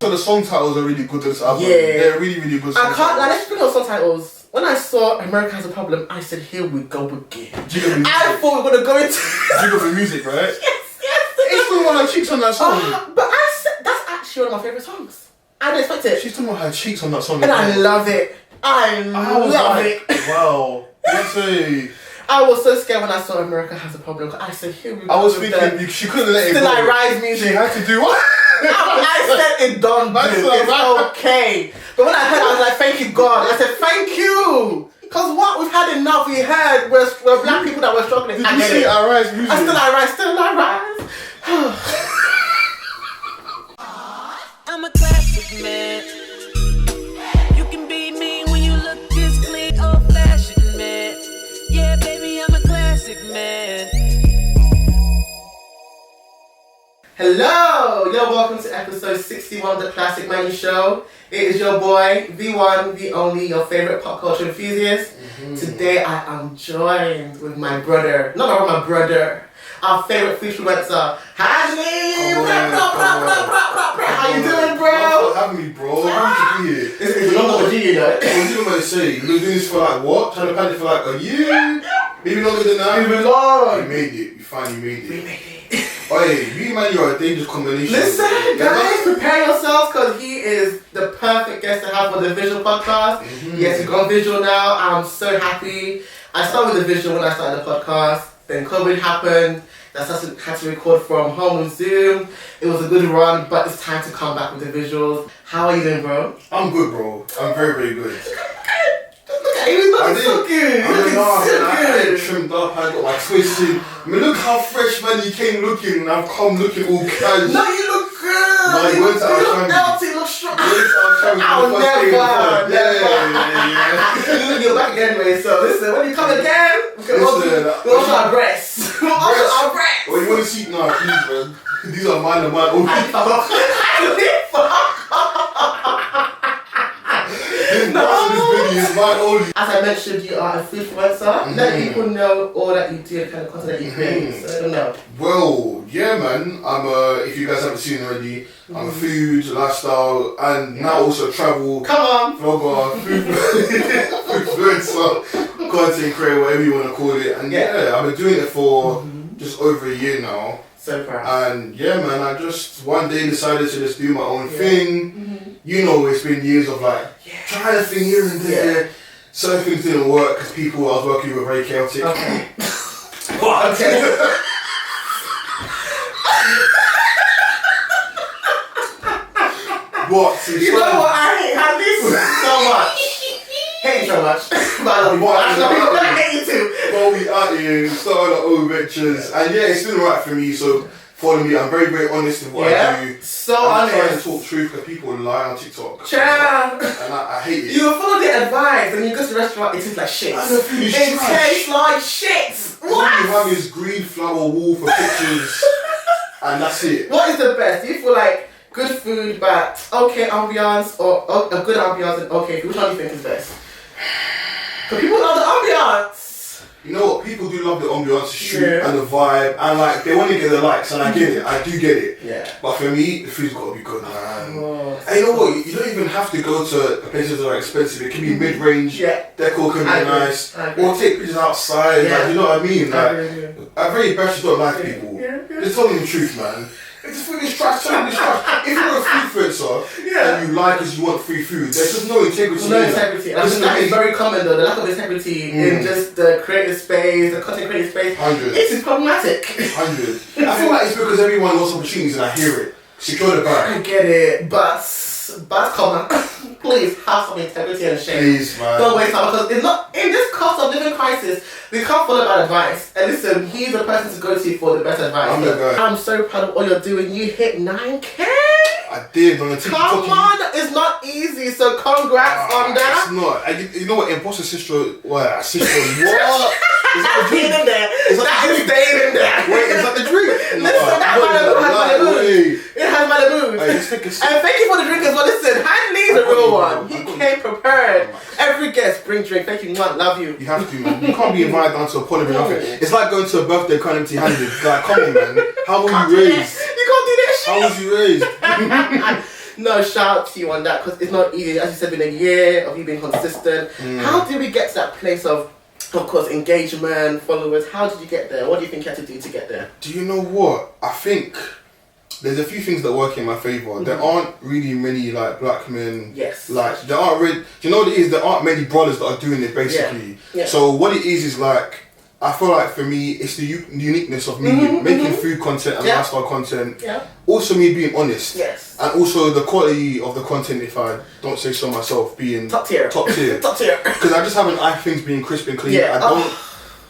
So the song titles are really good to this album. Yeah. They're really, really good. I can't, like, let's speak of song titles. When I saw America Has a Problem, I said, here we go again. I thought we were going to go into... Jiggle for music, right? Yes. It's still on her cheeks on that song. But I said, that's actually one of my favourite songs. I didn't expect it. She's talking about her cheeks on that song. And I love it. I love it. Wow. Beyonce. I was so scared when I saw America Has a Problem. I said, here we go. I was thinking she couldn't let it go. Still I Rise music. She had to do what? I said it done, dude. It's okay. But when I heard, I was like, thank you, God. I said, thank you. Because what? We've had enough. We heard we're black people that were struggling. Did you see I Rise music? Still I Rise. I'm a classic man. You can be me when you look this clean, old-fashioned man. Yeah, baby, I'm a classic man. Hello! Yo, welcome to episode 61 of the Classic Manny Show. It is your boy, the one, the only, your favorite pop culture enthusiast. Today I am joined with my brother, my brother, our favorite influencer, Hadley! How you doing, bro? Thanks for having me, bro. Happy to be here. It's a long overdue, you know. You know what they say? You've been doing this for like what? Trying to plan it for like a year? Maybe longer than that? Moving on. You made it. You finally made it. We made it. Oh yeah, you man, you're a dangerous combination. Listen, guys, prepare yourselves because he is the perfect guest to have on the visual podcast. Yes, we've gone visual now. I'm so happy. I started with the visual when I started the podcast. Then COVID happened. That's had to record from home with Zoom. It was a good run, but it's time to come back with the visuals. How are you doing, bro? I'm good, bro. I'm very, very good. Look at you, looking so good. I trimmed up, I got my twisted. I mean, look how fresh, man, you came looking, and I've come looking all casual. No, you look good. No, you look healthy, you look strong. I'll never. Yeah. You're back again, mate. So listen, when you come again, we'll also our breasts. We'll also our breasts. Oh, you want to see? No, please, man. These are mine and mine only. This is mine only. As I mentioned, you are a food influencer. Let people know all that you do and kind of content that you create. So I don't know. Well, yeah, man. I'm if you guys haven't seen already, I'm a food, lifestyle, and now also travel. Come on. Vlogger, food influencer, content creator, whatever you want to call it. And yeah, I've been doing it for just over a year now. So proud. And yeah, man, I just one day decided to just do my own thing. You know, it's been years of like trying a thing here and there. Certain things didn't work because people I was working with were very chaotic. Okay. What? You know what? I hate Hadley so much. Hate you so much. But I love you. I hate you too. Well, we out here, started our own ventures, and yeah, it's been alright for me. So follow me. I'm very, very honest in what I do. So I'm honest. trying to talk truth because people lie on TikTok. Child. And I hate it. You follow the advice, and you go to the restaurant. It tastes like shit. It tastes like shit. All you have is green flower wall for pictures, and that's it. What is the best? Do you feel like good food, but okay ambiance, or a good ambiance and okay food? Which one do you think is best? Because people love the ambiance. You know what? People do love the ambiance, the street, and the vibe, and like they want to get the likes, and I get it. I do get it. Yeah. But for me, the food's got to be good, man. And you know what? You don't even have to go to places that are expensive. It can be mid-range. Yeah. Decor can be nice. Or take pictures outside. Like, you know what I mean? Like, I very best don't like people. Just tell them the truth, man. If the food is trash, tell them it's trash. If you're a food influencer and you like because you want free food, there's just no integrity. No integrity. I think that is very common though, the lack of integrity in just the creative space, the content creative space. 100. It is problematic. 100. I feel like it's because everyone wants opportunities and I hear it. Secure the bag. I get it, but come on, please have some integrity and shame. Please, man. Don't waste time because it's not in this cost of living crisis. We can't follow bad advice. And listen, he's the person to go to for the best advice. I'm the guy. I'm so proud of all you're doing. You hit 9K. I did on the TikTok. Come on, it's not easy. So congrats on that. It's not. You know what? Imposter syndrome. What? Syndrome. What? Is that the drink? In there. Is that is staying in there. Wait, is that the drink? Listen, that Malibu has Malibu. It has Malibu. Hey, and thank you for the drink as well. Listen, Hadley's a real one. He came prepared. Every guest bring drink. Thank you, man. Love you. You have to, man. You can't be invited down to a party with nothing. It's like going to a birthday kind of empty-handed. Like, come on, man. How were you raised? You can't do that shit. How was you raised? No, shout out to you on that, because it's not easy. As you said, been a year of you being consistent. How did we get to that place of course, engagement, followers? How did you get there? What do you think you had to do to get there? Do you know what? I think there's a few things that work in my favour. There aren't really many like black men. Yes. Like there aren't really. Do you know what it is? There aren't many brothers that are doing it basically. Yeah. So what it is like, I feel like for me, it's the uniqueness of me making food content and lifestyle content. Yeah. Also me being honest. Yes. And also the quality of the content, if I don't say so myself, being top tier. Top tier. Top tier. Because I just haven't eye things being crisp and clean. Yeah.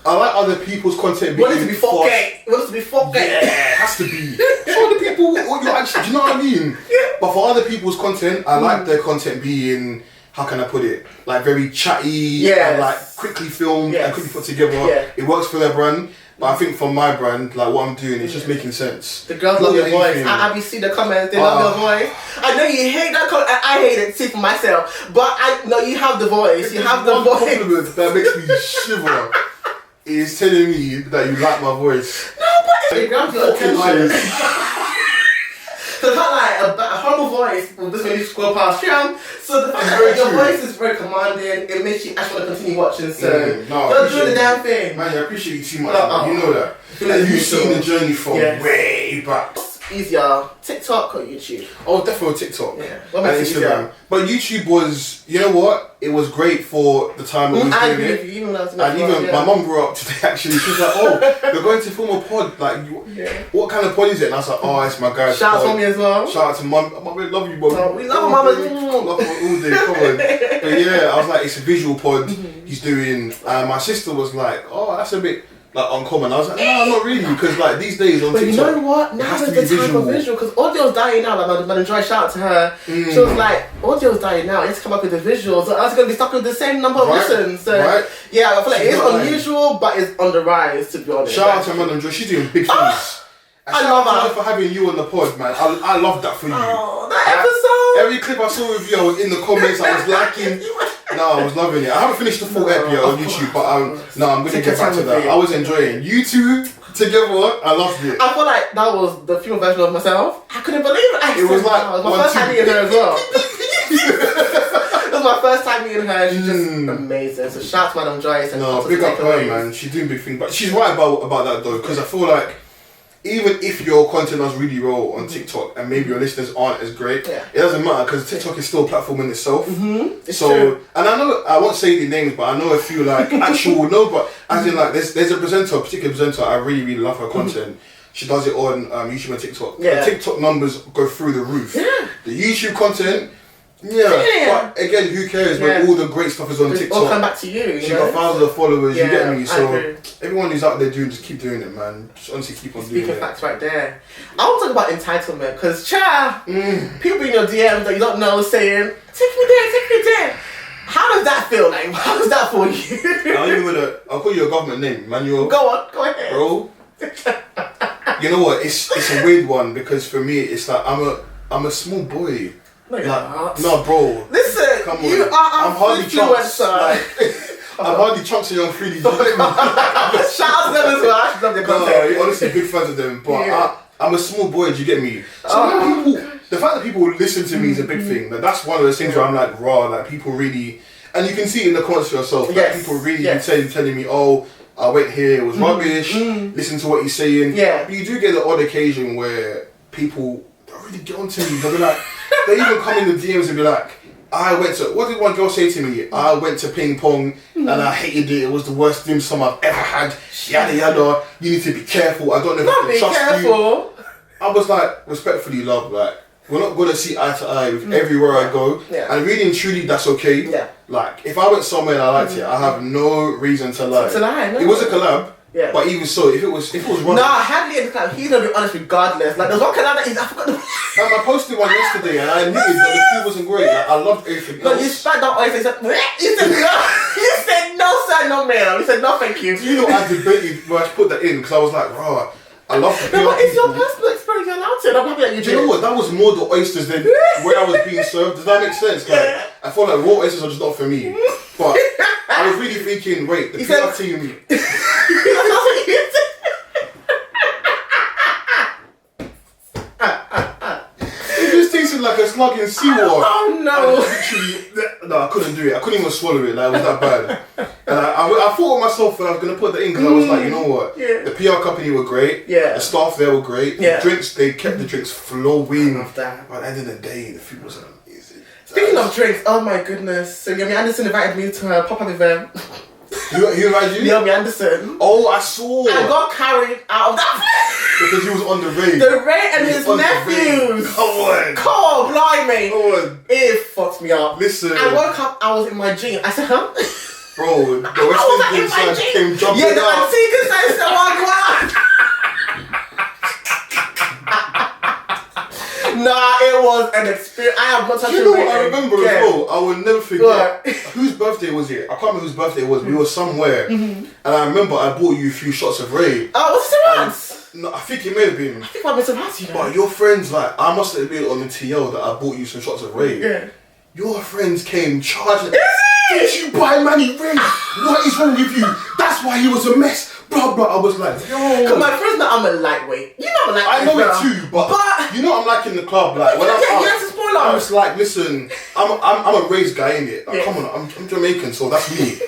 I like other people's content being want it to be 4K. Want it to be 4K. Yeah, it has to be. Show the people what you're actually, do you know what I mean? Yeah. But for other people's content, I like their content being, how can I put it? Like very chatty and like quickly filmed and quickly put together. Yeah. It works for their brand. But I think for my brand, like what I'm doing, it's just making sense. The girls love your voice. I be see the comments, they love your voice. I know you hate that comment, and I hate it too for myself. But I know you have the voice. You have the voice. Compliment that makes me shiver is telling me that you like my voice. No, but it grabs your attention. So it's not like a horrible voice will just make you scroll past you. So the fact that your voice is very commanding, it makes you actually want to continue watching. So don't do the damn thing. Man, I appreciate you too much. You know that. And you've seen the journey from way back. Easier, TikTok or YouTube? Oh, definitely TikTok. Yeah. And Instagram. But YouTube was, you know what? It was great for the time it was doing it. Even my mum grew up today actually. She was like, "Oh, we're going to film a pod. Like, what kind of pod is it?" And I was like, "Oh, it's my guy's Shout pod." out to me as well. Shout out to mum. Mum, we love you, mum. Oh, we love mum. Love her all day. Come on. But yeah, I was like, it's a visual pod he's doing. My sister was like, "Oh, that's a bit." Like uncommon. I was like, no, not really, because like these days on TikTok, you know what? Now is the time for visual, because Odeal's dying now. Like my Joy, shout out to her. She was like, Odeal's dying now. Let's come up with the visuals. So I was going to be stuck with the same number of listens. So yeah, I feel like it's unusual, but it's on the rise. To be honest. Shout out to Madam Joy. She's doing big things. I love her for having you on the pod, man. I love that for you. Oh, that episode! Every clip I saw with you, I was in the comments. I was liking. No, I was loving it. I haven't finished the full episode on YouTube, but I'm going to get back to that. I was enjoying you two together. I loved it. I feel like that was the female version of myself. I couldn't believe it. It was like my first time meeting her as well. It was my first time meeting her. She's just amazing. So shout out to Madam Joyce. No, big up her, man. She's doing big things, but she's right about that though, because I feel like even if your content does really well on TikTok and maybe your listeners aren't as great, it doesn't matter because TikTok is still a platform in itself. It's true. And I know, I won't say the names, but I know a few like actual, but as in like there's a particular presenter, I really, really love her content. She does it on YouTube and TikTok. The TikTok numbers go through the roof. The YouTube content, but again, who cares when all the great stuff is on TikTok? All come back to you. She got thousands of followers, you get me? So everyone who's out there doing, just keep doing it, man. Just honestly keep on doing it. Speaking facts right there. I want to talk about entitlement, because people in your DMs that you don't know saying, take me there. How does that feel like? How does that for you? I'll call you a government name, Manuel. Go ahead. Bro. You know what? It's a weird one, because for me it's like I'm a small boy. No, bro. Listen, come on. You are I'm hardly chunks. I'm hardly chunks and I'm 3D. Shout out to them as well. I love their content. You're honestly big fans of them, but I'm a small boy. Do you get me? So the fact that people listen to me is a big thing. Like, that's one of those things where I'm like, raw. Like people really, and you can see it in the comments for yourself. Like, people really telling me, oh, I went here, it was rubbish. Listen to what he's saying. But you do get the odd occasion where people don't really get onto me. They'll be like. They even come in the DMs and be like, what did one girl say to me? I went to ping pong and I hated it. It was the worst dim sum I've ever had. Yada yada. You need to be careful. I don't know if I can trust you. I was like, respectfully, love, like, we're not going to see eye to eye with everywhere I go. And really and truly, that's okay. Like, if I went somewhere and I liked it, I have no reason to lie. It was a collab. But even so, if it was wrong. Nah, Hadley and the collab, he's gonna be honest regardless. Like, there's one collab that I forgot the. I posted one yesterday and I admitted that the food wasn't great. Like, I loved everything else. No, you spat that oil and said, you said no. You said no, sir, no, man. You said no, thank you. Do you know I debated where I should put that in because I was like, raw. I love the No, but it's your personal experience. You're allowed to. I'm happy that you did. Do you know what? That was more the oysters than where I was being served. Does that make sense? Like, I feel like raw oysters are just not for me. But I was really thinking, wait, the PR team. It just tasted like a slugging seawater. Oh no! Literally, no, I couldn't do it. I couldn't even swallow it. Like, it was that bad. And I thought of myself when I was gonna put the in because I was like, you know what? Yeah. The PR company were great. Yeah. The staff there were great. Yeah. The drinks, they kept the drinks flowing. I love that. But at the end of the day, the food was amazing. Speaking of drinks, oh my goodness. So Yomi Anderson invited me to her pop-up event. Who invited you? Yomi Anderson. Oh, I saw. I got carried out of that place. Because he was on the raid. The Ray and his nephews. Come on. Come blimey. Come on. It fucked me up. Listen. I woke up, I was in my jeans. I said, huh? Bro, the West Indian side came jumping yeah, the out. Antigua side said, oh, nah, it was an experience. I have not touched You know what I remember as well? I will never forget. What? Whose birthday was it? I can't remember whose birthday it was. We were somewhere. And I remember I bought you a few shots of Ray. Oh, was it Rats? No, I think it may have been. I think I was Rats, you know. But your friends, like, I must have been on the TL that I bought you some shots of Ray. Yeah. Your friends came charging. Did you buy Manny Ray? What is wrong with you? That's why he was a mess. Blah blah. I was like, yo. Cause my friends know I'm a lightweight. You know I'm a lightweight. I know girl. it too, but you know I'm like in the club. Like when I'm out, yes, it's spoiler. I'm just like, listen, I'm a Ray's guy in it. Like, come on, I'm Jamaican, so that's me.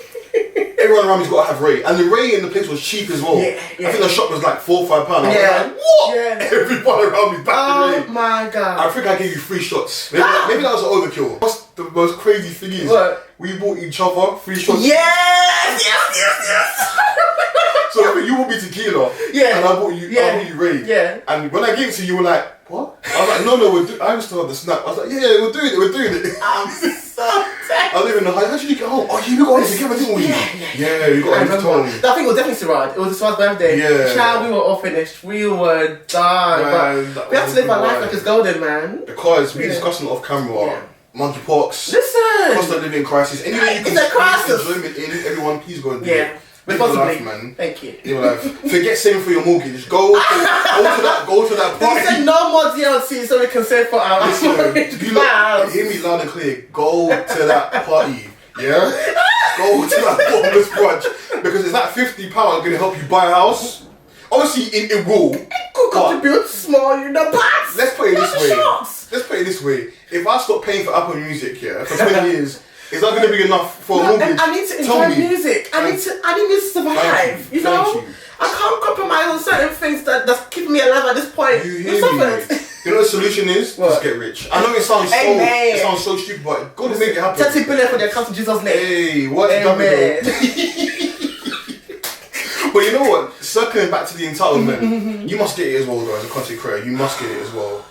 Everyone around me's got to have Ray, and the Ray in the place was cheap as well. Yeah. I think the shop was like $4 or $5. I was like, what? Yeah. Everyone around me back to Ray. Oh my god. I think I gave you 3 shots. Maybe that was an overkill. What's the most crazy thing is? What? We bought each other 3 shots. Yes. So I think you bought me tequila. Yeah. And I bought you Ray. Yeah. And when I gave it to you, you were like, what? I was like, no, I was still on the snap. I was like, yeah, we're doing it. I'm so dead. I don't even know how did you get home? Oh, yeah, we got on together, didn't we? Yeah, you got on I together. think it was definitely Siraj. It was Siraj's birthday. Yeah. Child, we were all finished. We were done. Man, But we have to live our life like it's golden, man. Because we discussed it off camera. Yeah. Monkeypox. Listen. Cost of living crisis. Anyway, you can It's a crisis. enjoyment in everyone, please go and do Yeah. it. Live your Responsibly. life, man. Thank you. Live your life. Forget saving for your mortgage. Go to that They party. said no more DLC so we can save for our Listen, hear me loud and clear. Go to that party. Yeah? Go to that bottomless brunch. Because is that £50 going to help you buy a house? Obviously, it will. Could contribute small, you know, parts. Let's put it this way. Shots. Let's put it this way. If I stop paying for Apple Music here for 20 years, is that going to be enough for a mortgage? I need to Tell enjoy me. music. I need to survive. Thank you. You know? Thank you. I can't compromise on certain things that's keeping me alive at this point. You We've hear me? suffered. You know what the solution is? What? Just get rich. I know it sounds so stupid, but God make it happen. 30 billion for the account in Jesus' name. Hey, what's Amen. But you know what? Circling back to the entitlement, you must get it as well, though, as a content creator. You must get it as well.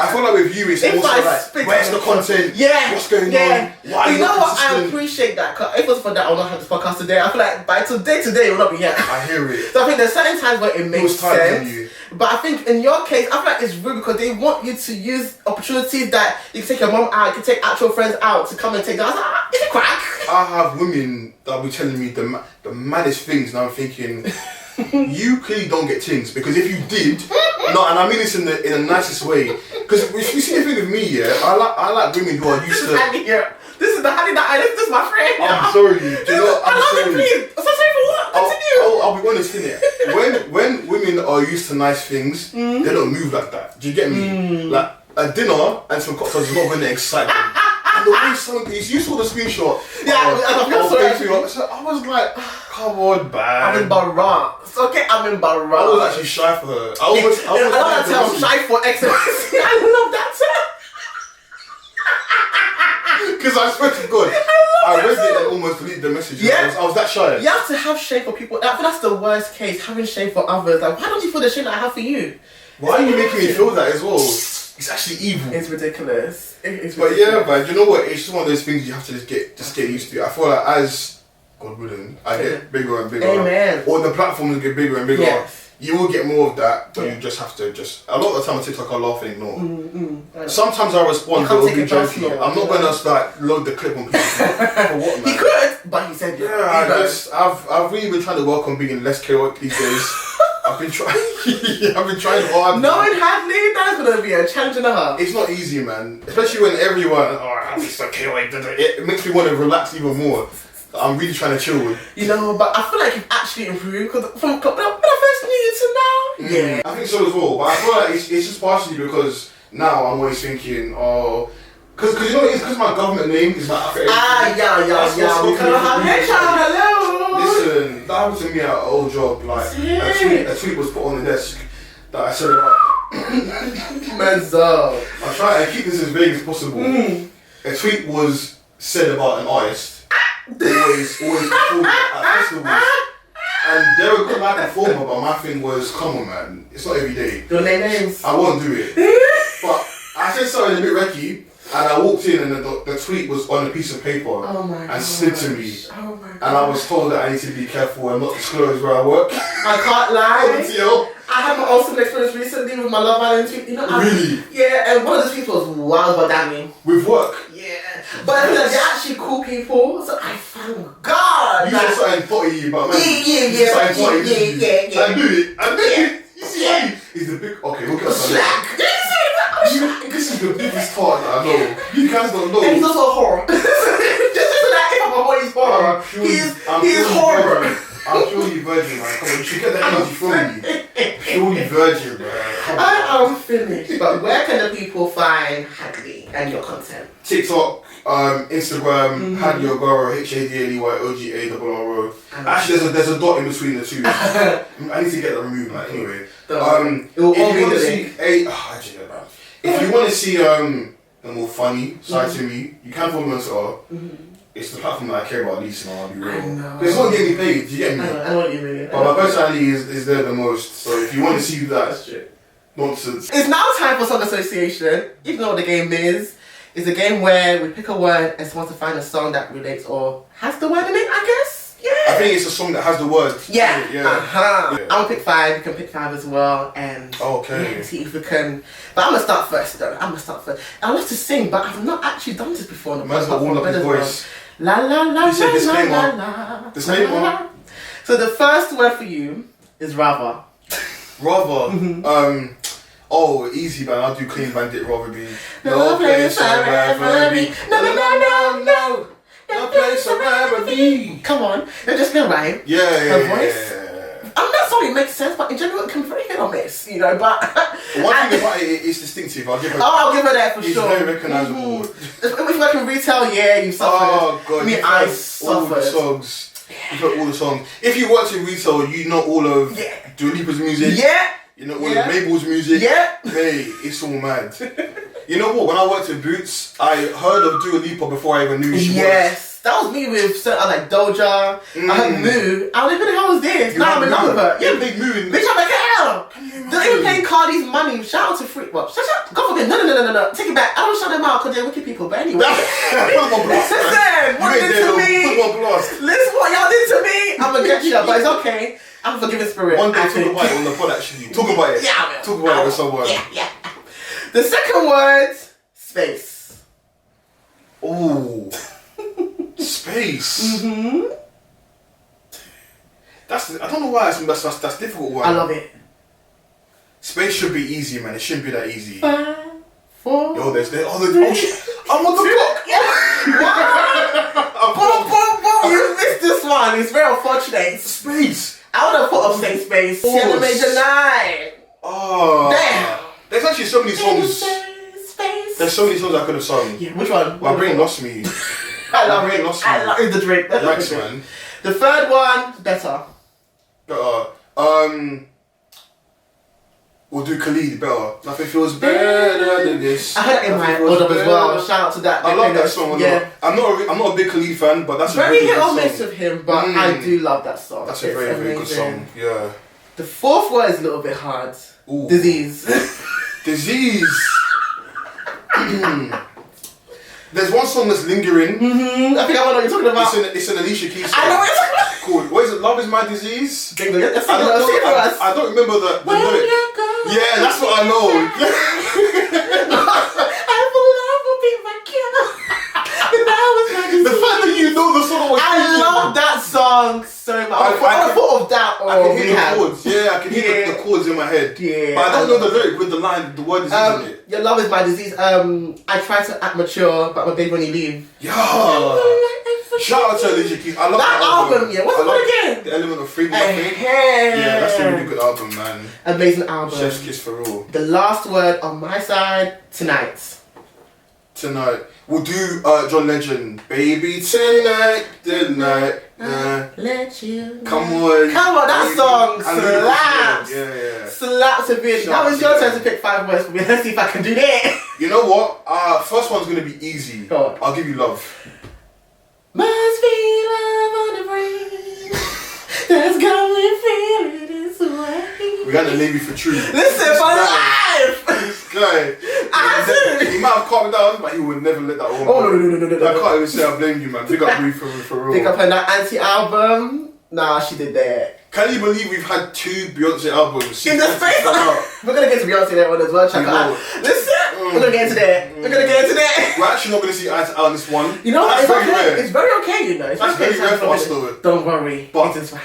I feel like with you, it's also like, where's the content? Yeah. What's going on? Why are you know what? I consistent? appreciate that. 'Cause if it was for that, I would not have this podcast today. I feel like by today, it will not be here. I hear it. So I think there's certain times where it makes sense. You. But I think in your case, I feel like it's rude because they want you to use opportunities that you can take your mom out, you can take actual friends out to come and take that. I was like, is it crack? I have women that will be telling me the maddest things, and I'm thinking, you clearly don't get things, because if you did, no, and I mean this in the nicest way, because you see the thing with me, yeah, I like women who are used to. This is the Hadley that this is my friend. I'm sorry. Do you know what? I'm sorry. Please. I'm so sorry for what? Continue. I'll be honest, innit? When women are used to nice things, they don't move like that. Do you get me? Like a dinner and some cocktails is not going to excite them. And the way some piece, you saw the screenshot. So I was like, come on, man. I'm embarrassed. Okay, I'm embarrassed. I was actually shy for her. I love that term, shy for excellence. I love that term. Because I swear to God, I read it and almost deleted the message. Yeah. I was that shy. You have to have shame for people. I think that's the worst case, having shame for others. Like, why don't you feel the shame that I have for you? Why are you making me feel that as well? It's actually evil. It's ridiculous. But yeah, man, you know what? It's just one of those things you have to just get used to. I feel like as God willing, I get bigger and bigger. Amen. Or the platforms get bigger and bigger. Yes. You will get more of that, but you just have to a lot of the time on TikTok I laugh and ignore. Sometimes I respond, but it'll be joking. I'm not gonna start load the clip on people. For what, man? He could, but he said I've really been trying to work on being less chaotic these days. I've been trying hard. Knowing Hadley, that's gonna be a challenge and a half. It's not easy, man. Especially when everyone, it's so chaotic. It makes me want to relax even more. I'm really trying to chill with. You know, but I feel like you've actually improved because from when I first knew you to now. Yeah. I think so as well, but I feel like it's just partially because Now I'm always thinking, oh, because you know it's because my government name is my African. Yeah. We can't have hello. Listen, that happened to me at an old job. Like a tweet was put on the desk that I said about. Menzo. I'm trying to keep this as vague as possible. A tweet was said about an artist, always performing at festivals. And they were good like a performer, but my thing was, come on man, it's not every day. Don't name names. I won't do it. But I said something a bit recce, and I walked in and the tweet was on a piece of paper and slid to me. Oh my God. And I was told that I need to be careful and not disclose where I work. I can't lie. Odeal. I had my awesome experience recently with my Love Island tweet. You know, Really? Yeah, and one of the tweets was wild but damning. With work? Yeah. But they're actually cool people, so I thank God. You said something potty, but man. Yeah. I knew it. You see, he's the big. Okay, we'll get Slack. This is the biggest part that I know. You guys don't know. And he's also a horror. Just like if I'm a boy, he's horror. He's horror. I'm purely virgin, man. Come on, you should get that energy from me. Purely virgin, man. I am finished. But where can the people find Hadley and your content? TikTok, Instagram, Hadley Ogaro, Hadley OGARRO. Actually, there's a dot in between the two. I need to get that removed, man. Anyway, It will all be the link. If you want to see a more funny side to me, you can follow me on Twitter. It's the platform that I care about least, and I'll be real. I know. It's not getting me paid, do you get me? I know what you mean. But my personality is there the most, so if you want to see that, That's true. nonsense. It's now time for song association. You know what the game is. It's a game where we pick a word and someone to find a song that relates or has the word in it, I guess. Yeah. I think it's a song that has the word. Yeah. Yeah. I'm gonna pick 5. You can pick 5 as well, and see if we can. But I'm gonna start first, though. I love to sing, but I've not actually done this before. On the Man's got warmed up his voice. La la la You said la disclaimer. la la. Disclaimer. So the first word for you is rather. Rather, easy man. I'll do Clean Bandit. Rather be no place I'd rather be. No. No place I'd rather be. Come on, they're just gonna rhyme. Yeah. voice. I'm not sorry, it makes sense, but in general it can be very hit or miss, you know. But one thing about it is distinctive. I'll give her. I'll give her that for it's sure. It's very recognisable. If you work in retail, you suffered. Oh god, I suffered. all the songs. You've heard all the songs. If you worked in retail, you know all of Dua Lipa's music. Yeah. You know all of Mabel's music. Yeah. Hey, it's all mad. You know what? When I worked at Boots, I heard of Dua Lipa before I even knew who she was. That was me with certain like Doechii. I heard Moo. I was like, who the hell is this? Now I'm in love with her. Yeah, big Moo. Bitch, I'm like, hell. They're even playing Cardi's Money. Shout out to Free. Well, shut. God forbid. No. Take it back. I don't shout them out because they're wicked people. But anyway. Listen, what you did to me. Listen, what y'all did to me. I'm gonna get you, but it's okay. I'm a forgiving spirit. One day, talk about it on the pod actually. Talk about it. Yeah, I will. Talk about it with someone. Yeah. The second word, space. Ooh. Space. I don't know why that's difficult one. I love it. Space should be easy, man. It shouldn't be that easy. 5, 4. Yo, there's shit. I'm on the clock. You missed this one. It's very unfortunate. Space. I would have put up space. Sierra Major 9. Oh. Damn. There's actually so many songs. Space. There's so many songs I could have sung. Yeah, which one? My brain lost me. I love it. I love the drink. Thanks, man. The third one, better. We'll do Khalid better. Nothing feels better than this. I heard that in my Odeal as well. Shout out to that. I love that song. I'm not a big Khalid fan, but that's very a really hit or good miss song. with him. But I do love that song. That's a very, very good song. Yeah. The fourth word is a little bit hard. Ooh. Disease. There's one song that's lingering. I think I know what you're talking about. It's an Alicia Keys song. I know what you're talking about. Cool. What is it? Love is my disease. I I don't remember the lyric. Yeah, that's what I know. I will never be my cure. The fact that you know the song was I love that song so much. I thought of that. I can hear the chords. Yeah, I can hear the chords in my head. Yeah. But I don't know the lyric with the line. The word is in it. Your love is my disease. I try to act mature, but I'm a baby when you leave. Yeah. Shout out to Alicia Keys. I love that album. Yeah, what's it called again? The Element of Freedom, I think. Yeah, that's a really good album, man. Amazing album. Chef's kiss for all. The last word on my side, tonight. We'll do John Legend. Baby, tonight, let you. Come on, that song slaps. Yeah. Slaps a bit. That was your turn to pick 5 words for me. Let's see if I can do that. You know what? First one's gonna be easy. Go on. I'll give you love. Must be love on the brain. That's got me feeling this way. We got to leave you for true. Listen, for life. This guy. He might have calmed down, but he would never let that woman. Oh no. I can't even say I blame you, man. Big up me for real. Pick up on that Auntie album. Nah, she did that. Can you believe we've had 2 Beyonce albums in the space? We're gonna get to Beyonce that one as well. Check it out. Listen, we're gonna get into that. We're actually not gonna see eye to eye on this one. You know, that's it's very okay. rare. It's very okay, you know. It's that's very rare for us though. Don't worry. But it is fine.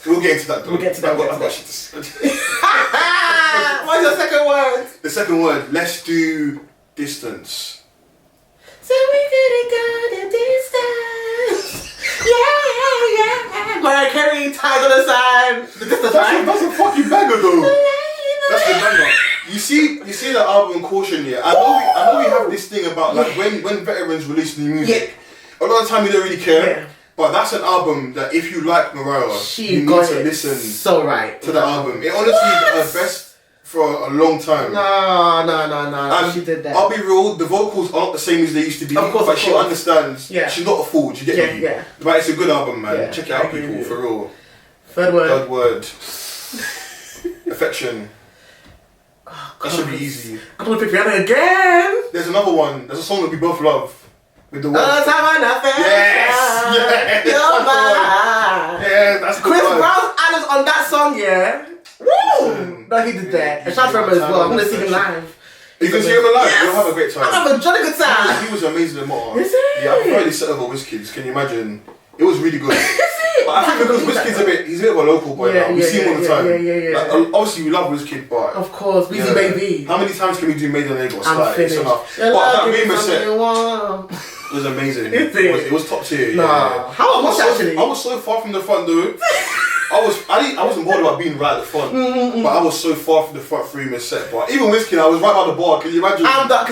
We'll get into that though. We'll get to that. I've got shit to say. What's your second word? The second word. Let's do distance. So we couldn't go the distance. Yeah. Mariah Carey, Tied on the Side. The distance, right? That's a fucking banger though. That's the banger. You see the album Caution, yeah? I know we have this thing about like when veterans release new music, a lot of the time we don't really care. Yeah. But that's an album that if you like Mariah, you need to listen to the album. It honestly is her best for a long time. No. She did that. I'll be real, the vocals aren't the same as they used to be. Of course, but she understands. Yeah. She's not a fool, do you get me? Yeah. But it's a good album, man. Yeah, check it out, people, for real. Third word. Affection. Oh, that should be easy. I don't want to pick Rihanna again. There's another one. There's a song that we both love. With the word. Yes! Yeah, that's good. Chris Brown's Anna's on that song, yeah? Woo! No, he did that. And shout out to him as well. I'm going to see him live. You can see him live? Yes. You'll have a great time. I'll have a jolly good time. He was amazing in Motor. Is it? Yeah, I prefer the set of WizKids. Can you imagine? It was really good. But I think because WizKid's he's a bit of a local boy now. We see him all the time. Yeah. Like, obviously, we love WizKid, but... Of course, Weezy Baby. How many times can we do Made in Lagos? I'm finished. It's enough. But that Rima set was amazing. It was top tier. Nah. How was it actually? I was so far from the front, though. I wasn't bothered about being right at the front, but I was so far from the front for Rima's set. But even WizKid, I was right by the bar. Can you imagine? I'm done.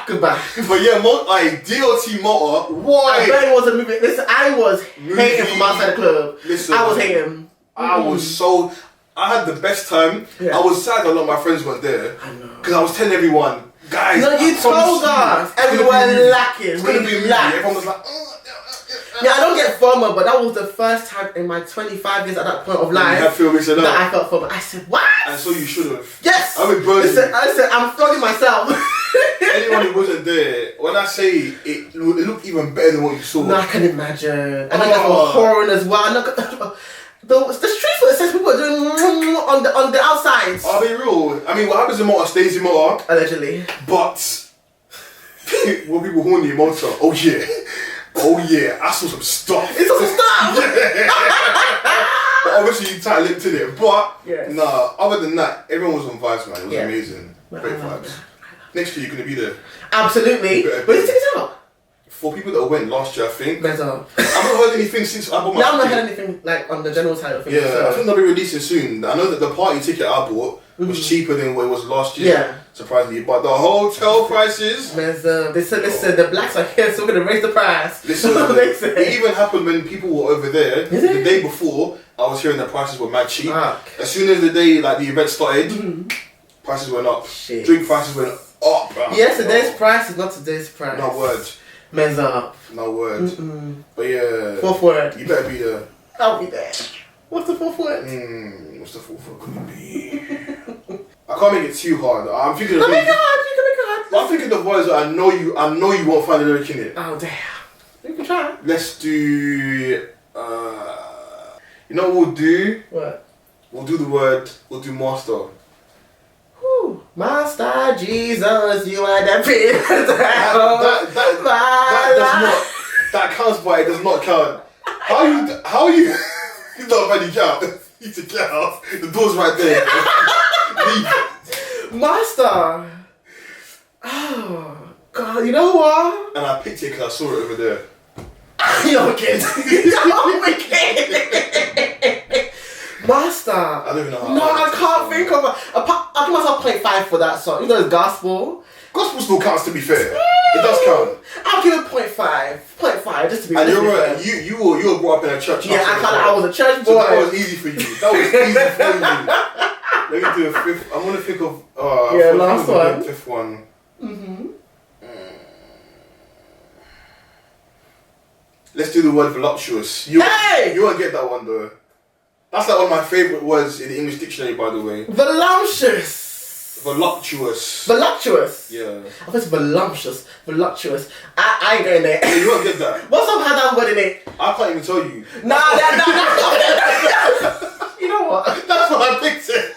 Goodbye. But yeah, DOT Motor. Why? I bet it wasn't moving. Listen, I was hating from outside the club. Listen, I was hating. I had the best time. Yeah. I was sad a lot of my friends weren't there. I know. Because I was telling everyone, guys. No, you told us. Everywhere lacking. It's going to be me. Everyone was like, yeah, I don't get FOMO, but that was the first time in my 25 years at that point of life that I felt FOMO. I said, what? And so you should have. Yes. I said, I'm flogging myself. Anyone who wasn't there, when I say it looked even better than what you saw. No, I can imagine. And then there was horror as well. The streets were says people are doing on the outsides. Are they real? I mean, what happens in Motor stays in Motor. Allegedly. But when people horny in Motor, oh yeah, I saw some stuff. It's some stuff. But obviously you tight lipped in it. But nah, other than that, everyone was on vibes, man. It was amazing. Great vibes. Next year you're gonna be there. Absolutely. Where did you take it out? For people that went last year, I think. Better. I've not heard anything since I bought my I've not heard anything like on the general side of things. Yeah, I think they'll be releasing soon. I know that the party ticket I bought was cheaper than what it was last year. Yeah. Surprisingly. But the hotel prices... They said, listen, the blacks are here, so we're going to raise the price. Listen, it even happened when people were over there. The day before, I was hearing the prices were mad cheap. As soon as the day, like the event started, prices went up. Shit. Drink prices went up, bro. Yesterday's price is not today's price. No word. Men's up. No word. But yeah. Fourth word. You better be there. I'll be there. What's the fourth word? What's the fourth word gonna be? I can't make it too hard. I'm thinking of... Make it hard. You can make it hard. I'm thinking of words that I know you won't find a lyric in it. Oh, damn. You can try. Let's do... you know what we'll do? What? We'll do master. Whew. Master Jesus, you are the prince. That counts, but it does not count. How are you? It's not a funny count. You need to get out. The door's right there. Leave. Master. Oh, God. You know what? And I picked it because I saw it over there. You're wicked. You're wicked. Master. I don't even know how. No, I can't think of I'll give myself 0.5 for that song. You know it's gospel. Gospel still counts, to be fair. It does count. I'll give it 0.5. 0.5, just to be fair. And you're right. You were brought up in a church. Yeah, I was a church boy. So that was easy for you. That was easy for you. Let me do a fifth. I want to think of. Last one. Fifth one. Let's do the word voluptuous. You won't get that one though. That's like one of my favourite words in the English dictionary, by the way. Voluptuous. Voluptuous. Voluptuous. Yeah. I thought it's voluptuous. Voluptuous. I ain't getting it. Yeah, you won't get that. What song had that word in it? I can't even tell you. Nah. You know what? That's what I picked it.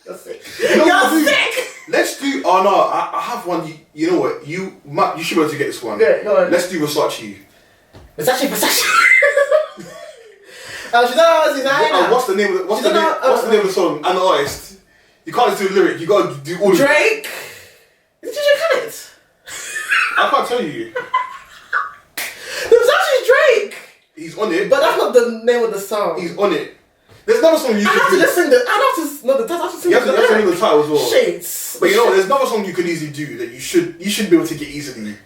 You're sick. You're sick. Let's do. Oh no, I have one. You know what? You should be able to get this one. Yeah, go on. Let's do Versace. Versace. She's not a designer. What's the name of the name of the song and the artist? You can't just do the lyric. You gotta do all of it. Drake. Is it DJ Khaled? I can't tell you. It was actually Drake. He's on it. But that's not the name of the song. He's on it. There's another song you can do. I have to listen to. I have to know the title. I have to sing You have to know the title as well. Shades. But you know what? There's another song you can easily do that you should be able to get easily.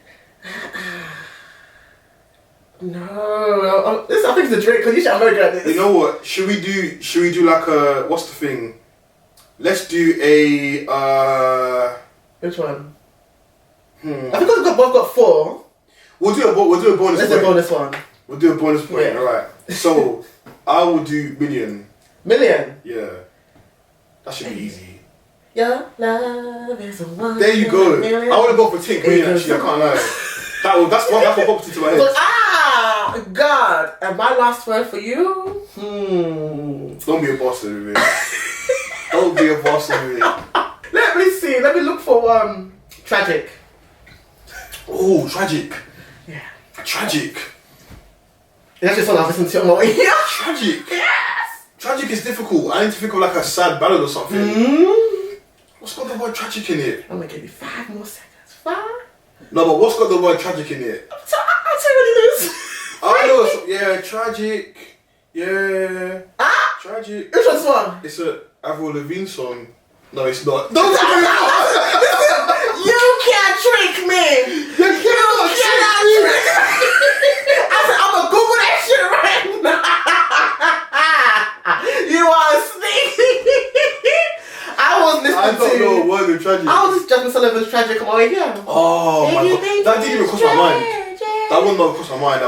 No, I think it's the Drake because you should America at this. You know what? Should we do like a what's the thing? Let's do a Which one? I think we've got 4. We'll do a bonus. Let's do a bonus one. We'll do a bonus point. Yeah. Alright. So I will do million. Million. Yeah. That should be easy. Your love is a one. There you go. Million. I want to go for Tink Million actually. I can't lie. That's what popped into my head. But, God. And my last word for you? Don't be a boss with me. Don't be a boss with me. Let me see. Let me look for tragic. Oh, tragic. Yeah. Tragic. That's just what I've listened to. Yeah. Tragic. Yes. Tragic is difficult. I need to think of like a sad ballad or something. What's got the word tragic in it? I'm gonna give you 5 more seconds. 5. No, but what's got the word tragic in it? I'll tell you what it is. I know. Yeah, tragic. Yeah. Tragic. Which one's one? It's a Avril Lavigne song. No, it's not. Don't tell me. You can't trick me. You cannot trick me. I said, I'm gonna Google that shit right now. You are sneaky. I was listening I don't know a word of tragic. I was just Jasmine Sullivan's Tragic. Come on, yeah. Oh my god. That didn't even cross my mind. That wouldn't have crossed my mind. I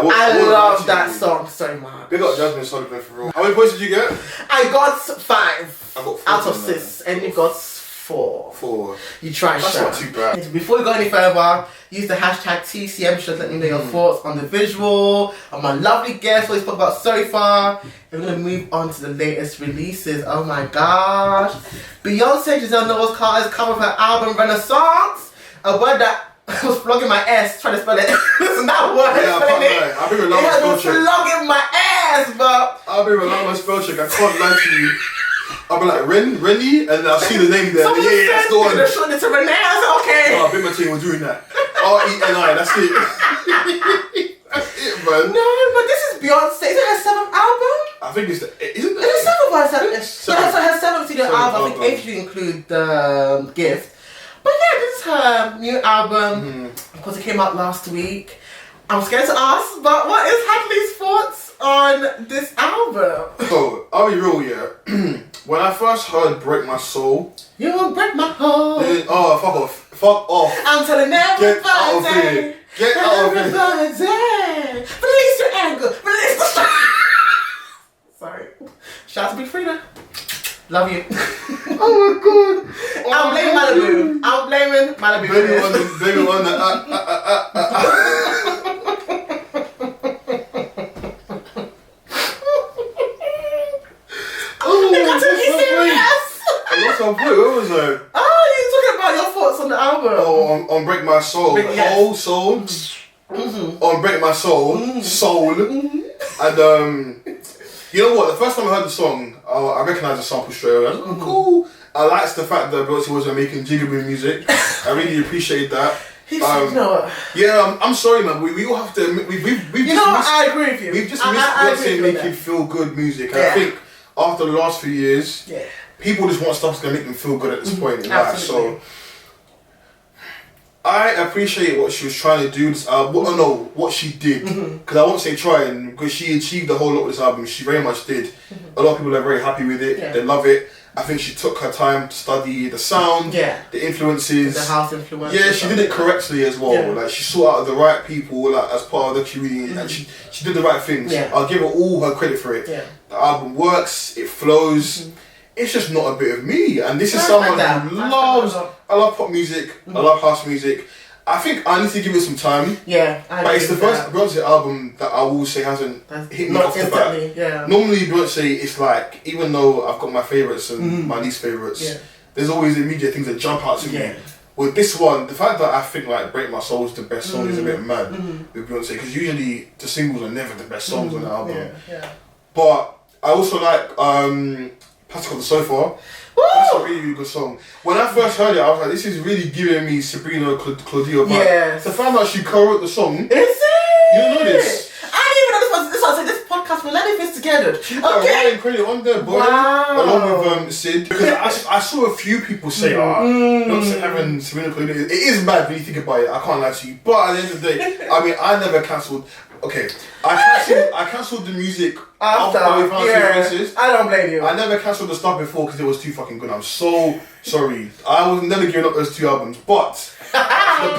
love that song so much. Big up Jasmine Sullivan for real. How many points did you get? I got 5 I got 4 out of 6, and you got 4. 4. You tried. That's not too bad. Before we go any further, use the hashtag TCM. Just let me know your thoughts on the visual, on my lovely guest, what we spoke about so far. And we're gonna move on to the latest releases. Oh my gosh! Beyonce Jesy Nelson cover of her album Renaissance. A word that was flogging my ass trying to spell it. Listen, that word. Yeah, I've been relying on spell check. Flogging my ass, but I've been relying on spell check. I can't lie to you. I'll be like Rennie, and I'll see the name there. someone Yeah, that's the one. they're showing it to Renee. I said, okay. Oh, Big Man Team was doing that. RENI, that's it. That's it, man. No, but this is Beyonce. Is it her 7th album? I think it's Is it 7th or 7th? So her 7th studio album. I think 8 if you include the gift. But yeah, this is her new album. Of course, it came out last week. I'm scared to ask, but what is Hadley's thoughts on this album? So, I'll be real, yeah. When I first heard Break My Soul, You won't break my heart. oh, fuck off. Fuck off. I'm telling everybody. Get out of here. Get out of here. Everybody. Release your anger. Release the stress. Sorry. Shout out to Big Frida. Love you. Oh my god. I'm blaming Malibu. I'm blaming Malibu. Baby on the I lost my point. Where was I? Oh, you're talking about your thoughts on the album. Oh, on Break My Soul. Whole soul. On Break My Soul. Soul. And you know what? The first time I heard the song, I recognised the sample straight away. I was like, oh, cool. I liked the fact that Beyoncé wasn't making jigaboo music. I really appreciate that. Yeah, I'm sorry, man. We all have to admit, we've you know what? I agree with you. We've just missed Beyonce making feel good music. And I think after the last few years, people just want stuff that's gonna make them feel good at this point in life. So I appreciate what she was trying to do. This album, no, what she did. Because I won't say trying, because she achieved a whole lot with this album. She very much did. A lot of people are very happy with it. They love it. I think she took her time to study the sound, the influences, the house influence. Yeah, she did it correctly as well. Like she sought out the right people, like as part of the community, and she did the right things. I'll give her all her credit for it. The album works, it flows. It's just not a bit of me, and this is someone who loves. I love pop music. I love house music. I think I need to give it some time. But it's the first Beyonce album that I will say hasn't hit me off the bat. Normally Beyonce, it's like, even though I've got my favourites and my least favourites, there's always immediate things that jump out to me. With this one, the fact that I think like Break My Soul is the best song is a bit mad with Beyonce, because usually the singles are never the best songs on the album. But I also like Plastic on the Sofa. That's a really, really good song. When I first heard it, I was like, this is really giving me Sabrina Claudio vibe. To find out she co-wrote the song. Is it? You don't know this. I didn't even know this was this podcast will let it fit together. She got a writing credit on there, boy. Along with Sid. Because I saw a few people say, not having Sabrina Claudio. It is mad when you think about it, I can't lie to you. But at the end of the day, I mean, I never cancelled. Okay, I cancelled the music after Renaissance. I don't blame you. I never cancelled the stuff before because it was too fucking good. I'm so sorry. I was never giving up those two albums. But back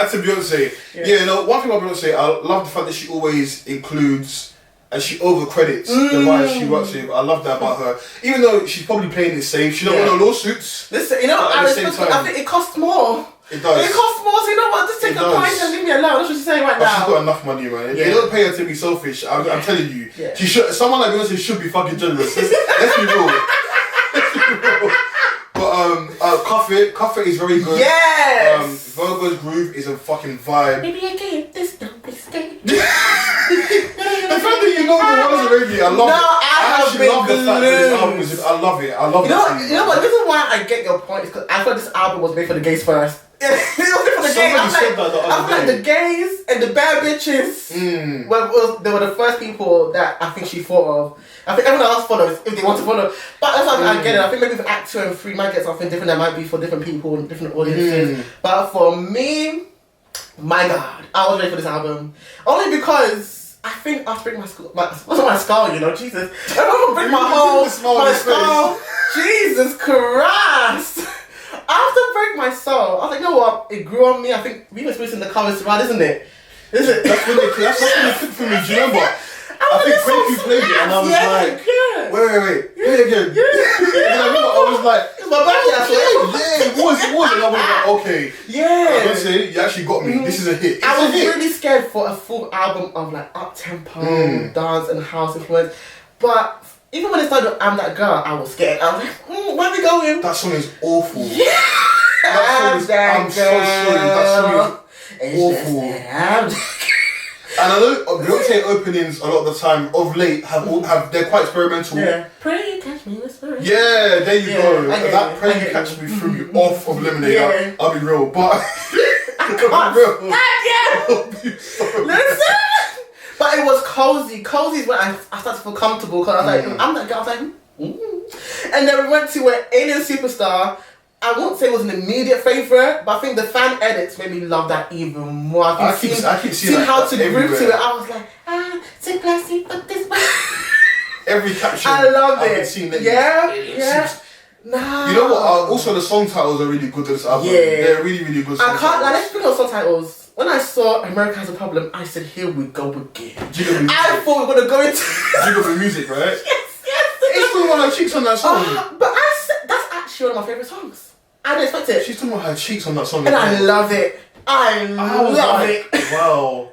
to Beyonce. One thing about Beyonce, I love the fact that she always includes and she over credits the writers she works with. I love that about her. Even though she's probably playing it safe, she don't want no lawsuits. Listen, I think it costs more. It does. It costs more, so you know what? Just take the price and leave me alone. That's what she's saying right now. She's got enough money, man. They don't pay her to be selfish. I'm telling you. She should. Someone like Beyonce should be fucking generous. Let's be real. But Cuff It is very good. Yes. Virgo's Groove is a fucking vibe. Maybe I can't. This don't be scared. The fact that you know the words already, I love it. I actually love the fact that this album is. I love it. I love it. You know what? The reason why I get your point is because I thought this album was made for the gays first. It was made for the gays. I feel like the gays and the bad bitches they were the first people that I think she thought of. I think everyone else follows if they want to follow. But that's why I get it. I think maybe with Act 2 and 3 might get something different that might be for different people and different audiences. But for me, my God, I was ready for this album. Only because I think after Break My Skull, my skull, you know, Jesus. I don't break my skull. Jesus Christ. After Break My Soul, I was like, you know what? It grew on me. I think we were experiencing the comments around, isn't it? Is it? That's when they clicked for me. Do you remember? I think Frankie played it and I was like, wait, play it again. And I remember I was like, it's my birthday, it was. And I was like, okay. I was gonna say, you actually got me. This is a hit. I was really scared for a full album of like up-tempo, dance and house influence. But even when it started with I'm That Girl, I was scared. I was like, where are we going? That song is awful. I'm so sorry. That song is awful. And I know Beyonce openings a lot of the time of late they're quite experimental. Pray Catch Me Whispering. Yeah, there you go. That Pray Catch Me threw me off of Lemonade. I'll be real, but Listen. But it was cozy. Cozy is when I started to feel comfortable because I was like, I'm that girl. I was like, And then we went to an Alien Superstar. I won't say it was an immediate favourite, but I think the fan edits made me love that even more. I keep seeing how to groove to it. I was like, too classy, but this one. Every caption. I love it. Nah. You know what? Also, the song titles are really good to this album. They're really, really good. I can't. Let's speak of song titles. When I saw America Has a Problem, I said, here we go again. I thought we were gonna go into Jiggle the music, right? Yes. It's still one of her cheeks on that song. But I said that's actually one of my favourite songs. I didn't expect it. She's talking about her cheeks on that song. And I love it. I love it. Wow.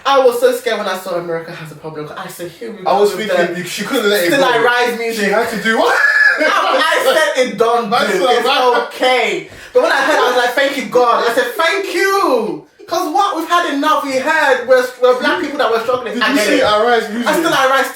I was so scared when I saw America Has a Problem. I said, here we go. I was thinking, she couldn't let it go. Still I Rise music. She had to do what? I said it done. It's okay. But when I heard it, I was like, thank you, God. I said, thank you. Because what? We've had enough. We heard we're black people that were struggling. Did you see I Rise music? Still I Rise.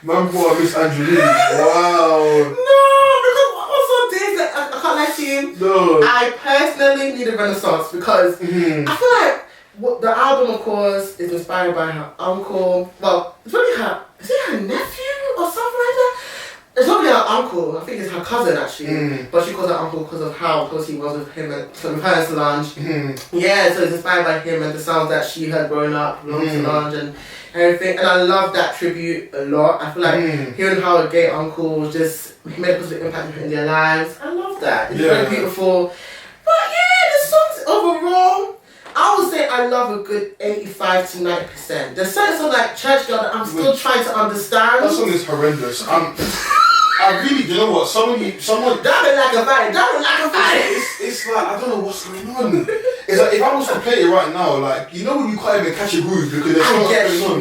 Man brought Miss Angeline. Wow. No, because also days I can't lie to you. No. I personally need a renaissance because I feel like the album, of course, is inspired by her uncle. Well, it's really her. Is it her nephew or something like that? It's not really her uncle. I think it's her cousin actually. But she calls her uncle because of how close he was with him and with her and Solange. Yeah, so it's inspired by him and the sounds that she heard growing up, Solange and everything. And I love that tribute a lot. I feel like hearing how a gay uncle was just he made a positive impact in their lives. I love that. It's very beautiful. But yeah, the songs overall, I would say I love a good 85 to 90%. There's certain songs like Church Girl that I'm still trying to understand. That song is horrendous. I really, you know what? Someone. That been like a fight. It's like I don't know what's going on. It's like if I was to play it right now, like you know when you can't even catch a groove because there's so much going on.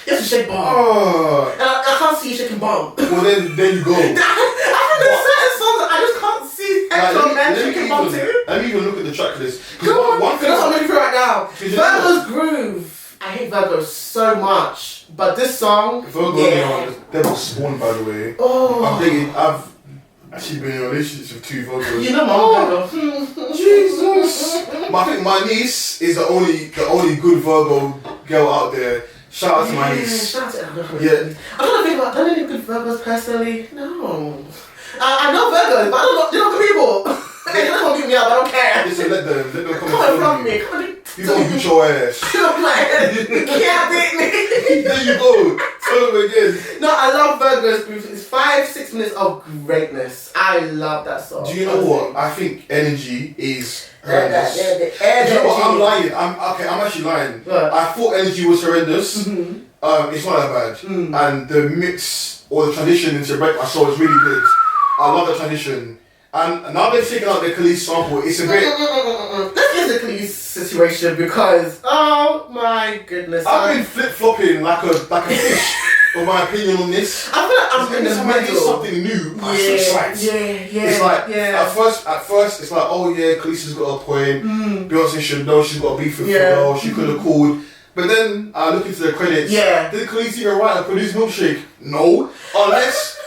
You have to shake bomb. Oh. And I can't see you shaking bomb. Well then there you go. I think there's certain songs that I just can't see actual men shaking bomb to. Let me even look at the track list. One thing that's what I'm looking for right now. Virgo's Groove. I hate Virgo so much, but this song, Virgo, Devil Spawn, by the way. Oh, I'm thinking I've actually been in a relationship with 2 Virgos. You know my Virgo. Jesus. I think my niece is the only good Virgo girl out there. Shout out to my niece. Shout out to her. I don't think about any good Virgos personally. No. I know Virgos, but I don't know. They don't know people. They don't want to beat me up. I don't care. Listen, let them come and from me. Come on. You gonna beat your ass. I'm like, you can't beat me. There you go. Tell them again. No, I love Virgo's Groove. It's 5-6 minutes of greatness. I love that song. Do you know what? I think energy is horrendous. The you know what? I'm lying. I'm actually lying. What? I thought energy was horrendous. It's not that bad. And the mix or the transition into Break My Soul is really good. I love the transition. And now they've taken out the Khalees sample. It's a bit. Let's get the Khalees situation because oh my goodness, I've been flip flopping like a fish. With my opinion on this, I feel like I'm in the middle. Something new. Yeah. It's like at first it's like oh yeah, Khalees got a point. Beyonce should know she's got a beef with Pharrell. She could have called. But then I look into the credits. Did Khalees even write and produce Milkshake? No, unless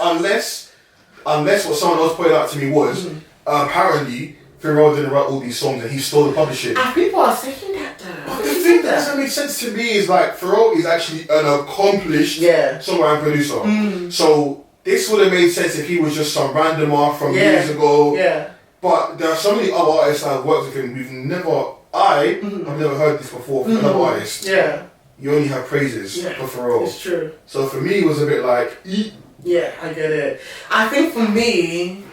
what someone else pointed out to me was apparently Pharrell didn't write all these songs and he stole the publishing. And people are saying that though. But the thing that doesn't make sense to me is like Pharrell is actually an accomplished songwriter and producer. So this would have made sense if he was just some randomer from years ago. But there are so many other artists that have worked with him. I've never heard this before from another artist. You only have praises for Pharrell. It's true. So for me it was a bit like yeah, I get it. I think for me,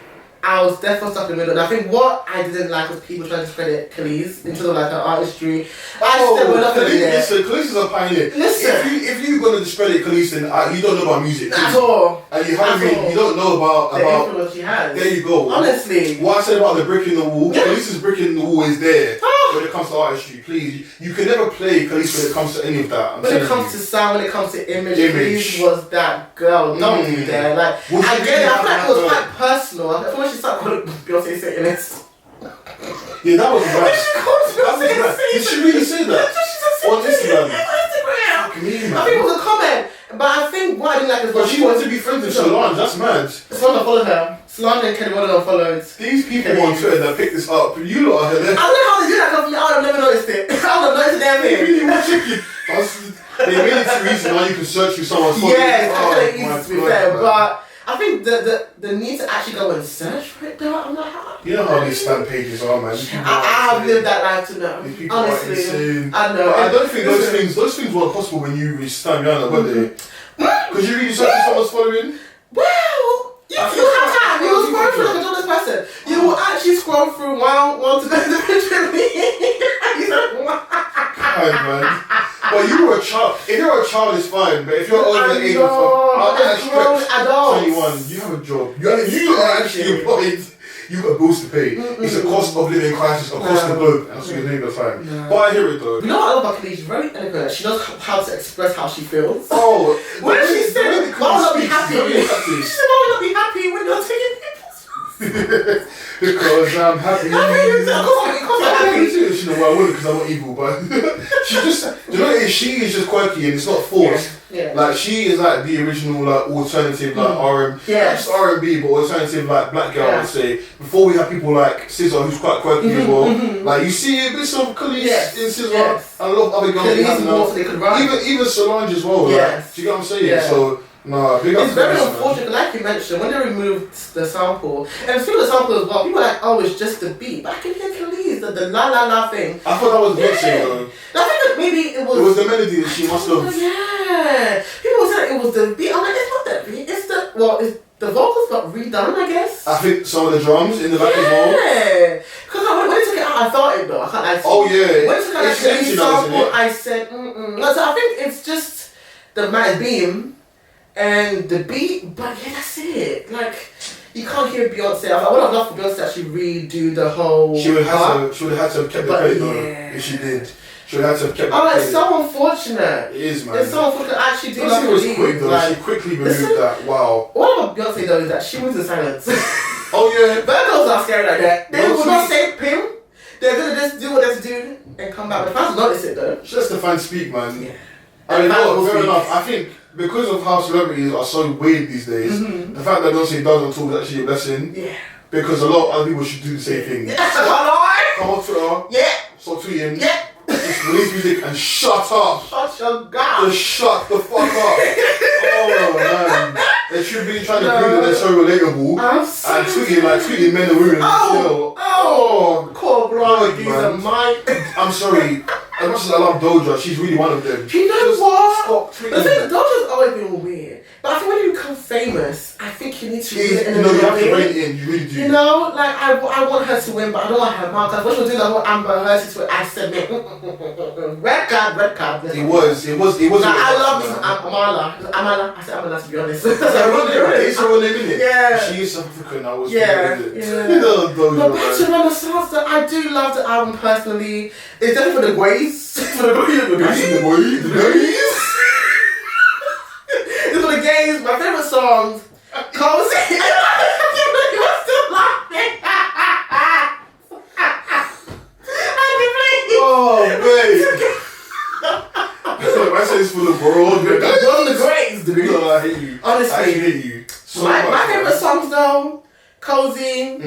I was definitely stuck in the middle. And I think what I didn't like was people trying to discredit Khalees into like her artistry. Listen, Khalees is a pioneer. Listen, if you're gonna discredit Khalees, then you don't know about music at all, and you don't know about the influence she has. There you go. Honestly, what I said about the brick in the wall, Khalees' brick in the wall is there. When it comes to artistry, please, you can never play Khalees when it comes to any of that. When it comes to sound, when it comes to image, Khalees was that girl. Don't do that. Like, I get it. I feel like it was quite personal. I feel like she started calling Beyonce Satanist. Yeah, that was right. She called Beyonce Satanist. Did she really say that? On Instagram. I think it was a comment. But I think what I didn't like is but she wanted to be friends with Solange, that's mad. Solange followed her. Solange and Kenny Wonder followed. These people on Twitter that picked this up, you lot are hilarious. I don't know how they do that because I would have never noticed it. I would have noticed the damn thing. They made it too easy now you can search through someone's phone. Yeah, it's actually easy to be fair, but I think the need to actually go and search for it though, I'm like, you know how these stamp pages are, man. I have lived that life to know. These people honestly, are insane. I know. But I don't think those things weren't possible when you reached stamp Yana, were they? Could you really search for someone's following? Well, you have time. You will scroll through like a jobless person. You will actually scroll through one to go individually. God, man. But you were a child. If you're a child, it's fine. But if you're over the age of 21, you have a job. You are actually employed. You got bills to pay. It's a cost of living crisis across the globe. And that's what you're doing all the time. But I hear it though. You know what I love about Kainji? She's very eloquent. She knows how to express how she feels. Oh, when she said, why would I be happy? She said, why would I be happy when you're taking people's because I'm happy. Of course I'm happy. She know why I wouldn't because I'm not evil, but she is just quirky and it's not forced. Yeah. Like she is like the original like alternative like R&B, not just R&B but alternative like black girl I would say. Before we have people like SZA who's quite quirky as well. Like you see a bit of Khalees in SZA and a lot of other girls. Even Solange as well. Like, do you get what I'm saying? Yeah. So no, big up. It's very unfortunate, like you mentioned, when they removed the sample, and through the sample as well, people were like, oh, it's just the beat. But I can hear Khalees, the la la la thing. I thought that was Beyonce though. I think that maybe it was... It was the melody that she must have... Yeah. People said it was the beat. I'm like, it's not that beat. It's the... Well, it's the vocals got redone, I guess. I think some of the drums in the back as well. Yeah. Because when they took it out, I thought it though. I can't actually... Oh yeah. When they took out that Khalees sample, I said, No, so I think it's just the Matt Beam and the beat, but yeah, that's it. Like, you can't hear Beyonce. I would have loved for Beyonce to actually redo the whole. She would have had to have kept the credit though. If she did, she would have had to have kept. Oh, it's so unfortunate. It is, man. It's so unfortunate. I actually do Beyonce love was to quick though. Like, she quickly removed that. Wow. What about Beyonce though is that she moves in silence. Oh yeah. Virgos are scary like that. They will not say pim. They're gonna just do what they have to do and come back. But the fans notice it though. She lets the fans speak, man. Yeah. I mean, no, fair enough. I think because of how celebrities are so weird these days, the fact that Beyonce does on tour is actually a blessing. Yeah. Because a lot of other people should do the same thing. Yeah. Come on Twitter. Start tweeting. Yeah. Just release music and shut up. Shut your god. Just shut the fuck up. Oh man. They should be trying to prove that they're so relatable. And tweeting men and women. Cool, bro. These are mine. I'm sorry. As much as I love Doechii, she's really one of them. You know what? Stop tweeting. The thing, Doechii's always been weird. But I think when you become famous, I think you need to rein it in. You have to rein it in. You really do. You know, like I want her to win, but I don't want her mouth. Because when she was doing the whole Amber Heard situation, I said, man, red card. It was. Like, I love this Amala. I said Amala to be honest. It's her own name, isn't it? Yeah. She is South African. I was. Yeah. But back to Renaissance, that I do love the album personally. It's definitely for the Grays. For the Grays. It's for the gays. My favorite songs. Cozy. You're still laughing. Oh, man. I say it's for the world. The Grays. No, I hate you. Honestly. I hate you. So my favorite songs though, Cozy,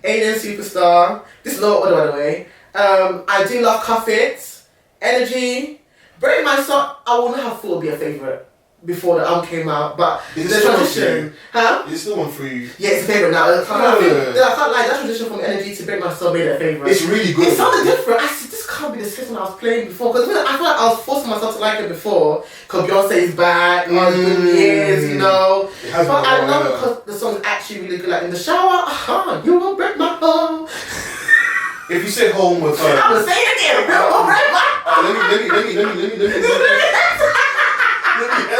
Aiden Superstar. This is not order by the way. I do love Cuff It, Energy, Break My Soul. I will not have thought would be a favourite before the album came out, but the transition, It's still one for you. Yeah, it's a favourite now. I can't lie, that transition from Energy to Break My Soul made it a favourite. It's really good. It sounded different. I said, this can't be the same one I was playing before, because I feel like I was forcing myself to like it before, because Beyonce's back, years, you know. But I love it because the song's actually really good. Like in the shower, you won't break my heart. If you say home one time, I'm gonna say it again. You won't break my heart. Let me get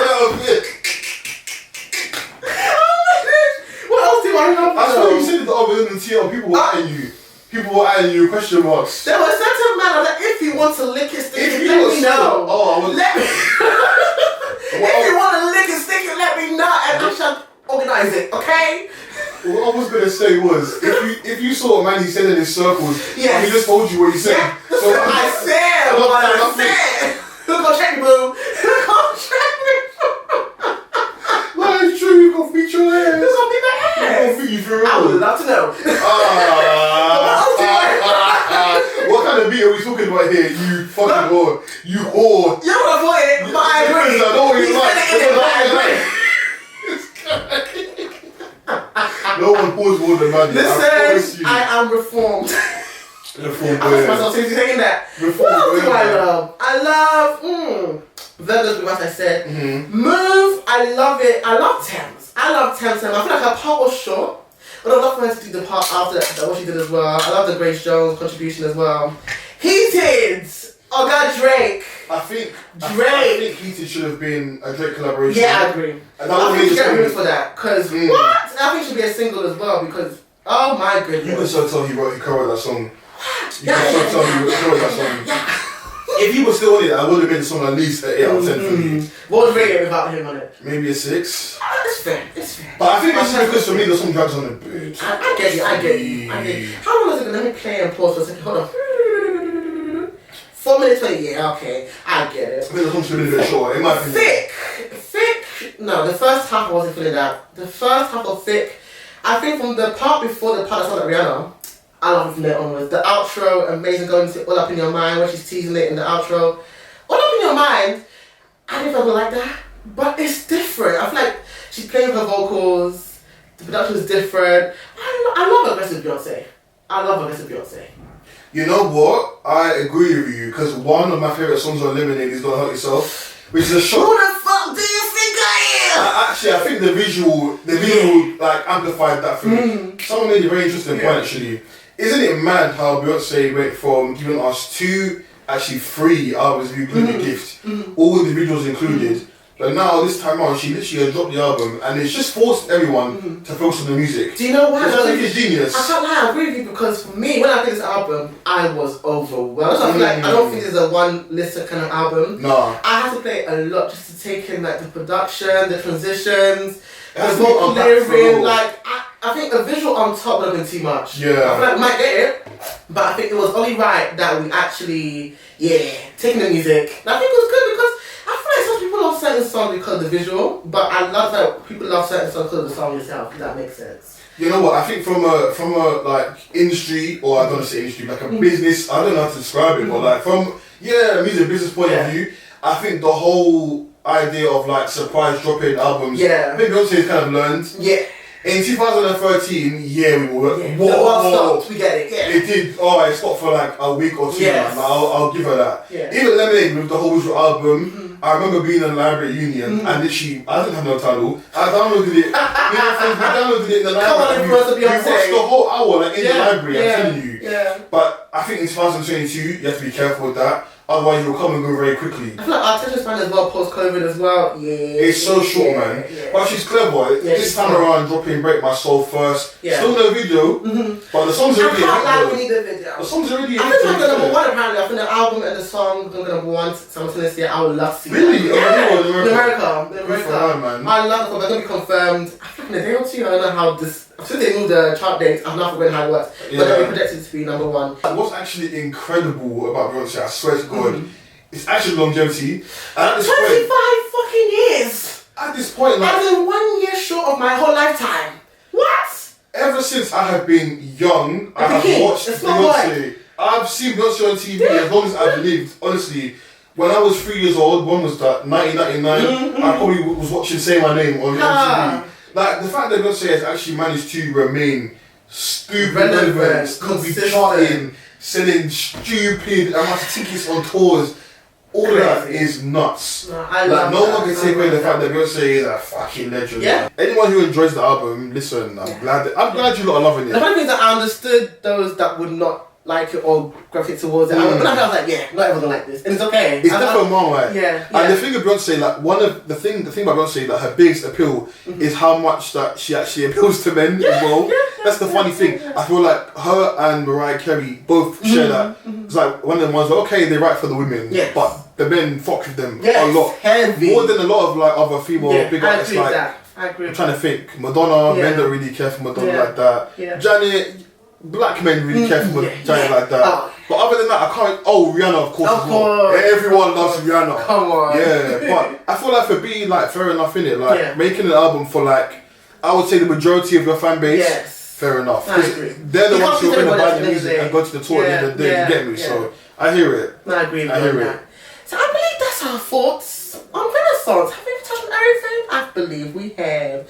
out of it. What else do I love? I saw you said it the other day in the TL. People were eyeing you. People were eyeing you. Question marks. There was a certain man that if you want to lick it, stick it, let me know. Let me. If you want to lick it, stick it, let me know, and I shall organize it. Okay. What I was gonna say was, if you saw a man he said in his circles, he just told you what he said. Yeah. So I said what I said. Who gon' check me, boo? Who gon' check me? No, it's true. You gon' feed your ass. Who's gonna be the ass? You gon' feed your ass. I would love to know. What kind of beat are we talking about here? You fucking whore. You whore. You don't avoid it, but I agree. I know what you like. No one pulls more than Manny. Listen, I am reformed. Reformed. I was myself seriously saying that. What else do I love? I love Virgos, as I said. Move, I love it. I love Thames. I feel like her part was short, but I'd love for her to do the part after that, what she did as well. I love the Grace Jones contribution as well. Heated! Oh God, Drake. I think Heated should have been a Drake collaboration. Yeah, I agree. And I think you get room for that. Because what? I think it should be a single as well because, oh my goodness. You can so tell he co-wrote that song. You can so tell he co-wrote that song. If he was still on it, I would have been the song at least an 8 out of 10 for me. What was rated without him on it? Maybe a 6. It's fair. It's fair. But I think it's because for me the song drags on a bit. I get you. How long is it? Let me play and pause for a second. Hold on. 4 minutes 20. Yeah, okay. I get it. I think the song should have been a bit shorter. In my opinion. No, the first half I wasn't feeling that. The first half of Thick, I think from the part before the part I saw that Rihanna, I love it from there onwards. The outro, amazing, going to All Up In Your Mind, when she's teasing it in the outro. All Up In Your Mind, I didn't feel like that, but it's different. I feel like she's playing with her vocals, the production is different. I love aggressive Beyonce. I love aggressive Beyonce. You know what? I agree with you, because one of my favourite songs on Lemonade is Don't Hurt Yourself, which is a short... Who the fuck do you think I am? Actually, I think the visual like amplified that for me. Someone made a very interesting point actually. Isn't it mad how Beyonce went from giving us 2, actually 3 albums including Gift, all individuals included, but now this time on she literally has dropped the album and it's just forced everyone to focus on the music. Do you know why? Which I think it's genius. I can't lie, I agree with you, because for me, when I played this album, I was overwhelmed. So I feel like I don't think there's a one listen kind of album. No. I had to play a lot just to take in like the production, the transitions, the That's vocal not a layering. backflow. Like I think a visual on top would have been too much. Yeah. I feel like we might get it, but I think it was only right that we actually, taking the music. And I think it was good because I feel like some people love certain songs because of the visual, but I love that people love certain songs because of the song itself, if that makes sense. You know what? I think from a like industry, or I don't want to say industry, like a business. I don't know how to describe it, but like from a music business point of view, I think the whole idea of like surprise dropping albums. I think Beyonce kind of learned. In 2013, we were. The world stopped. We get it. It did. Oh, it stopped for like a week or 2. Yes. Man. I'll give her that. Even Lemonade with the whole visual album. I remember being in the library at Union and literally, I didn't have no title. I downloaded it. We downloaded it in the library. We watched the whole hour like in the library. I'm telling you. But I think in 2022, you have to be careful with that. Otherwise, you'll come and go very quickly. I feel like our attention span as well, post-COVID as well. It's so short, man. But she's clever. This time around, dropping Break My Soul first. Still no video, but the songs are already I can't lie, we need the video. The songs are already I think I'm the number 1 apparently. I think the album and the song are number 1 simultaneously. I would love to see Really? that. In America. Man. I love it. They're going to be confirmed. I think in a day or 2. I don't know how this... Since they moved the chart dates, I've not forgotten how it works. But they'll be projected to be number 1. What's actually incredible about Beyonce, I swear to God, it's actually longevity. And at this 25 point, fucking years! At this point, like... As in 1 year short of my whole lifetime. What? Ever since I have been young, I have watched Beyonce. I've seen Beyonce on TV as long as I've lived, honestly. When I was 3 years old, when was that? 1999, I probably was watching Say My Name on MTV. Like, the fact that Beyonce has actually managed to remain stupid relevant, could be charting, selling stupid amounts of tickets on tours, all of that is nuts. No one can take away the fact that Beyonce is a fucking legend. Anyone who enjoys the album, listen, I'm glad you lot are loving it. The funny thing is that I understood those that would not like it or gravitate towards it. But I was like, not everyone like this, and it's okay. It's definitely one way. And the thing with Beyonce, like the thing about Beyonce, like her biggest appeal is how much that she actually appeals to men as well. That's the funny thing. I feel like her and Mariah Carey both share that. It's like one of them ones where they write for the women, but the men fuck with them a lot, more than a lot of like other female big artists. Like I agree. I'm trying to think. Madonna, men don't really care for Madonna like that. Janet. Black men really care for Janet like that. But other than that, I can't... Rihanna, of course. Everyone loves Rihanna. Come on. Yeah, but I feel like for being like fair enough in it, like making an album for like, I would say the majority of your fan base, fair enough. I agree. They're the ones who are going to buy the music and go to the tour at the end of the day, you get me? So I hear it. I agree with that. So I believe that's our thoughts on Renaissance. Have we touched on everything? I believe we have.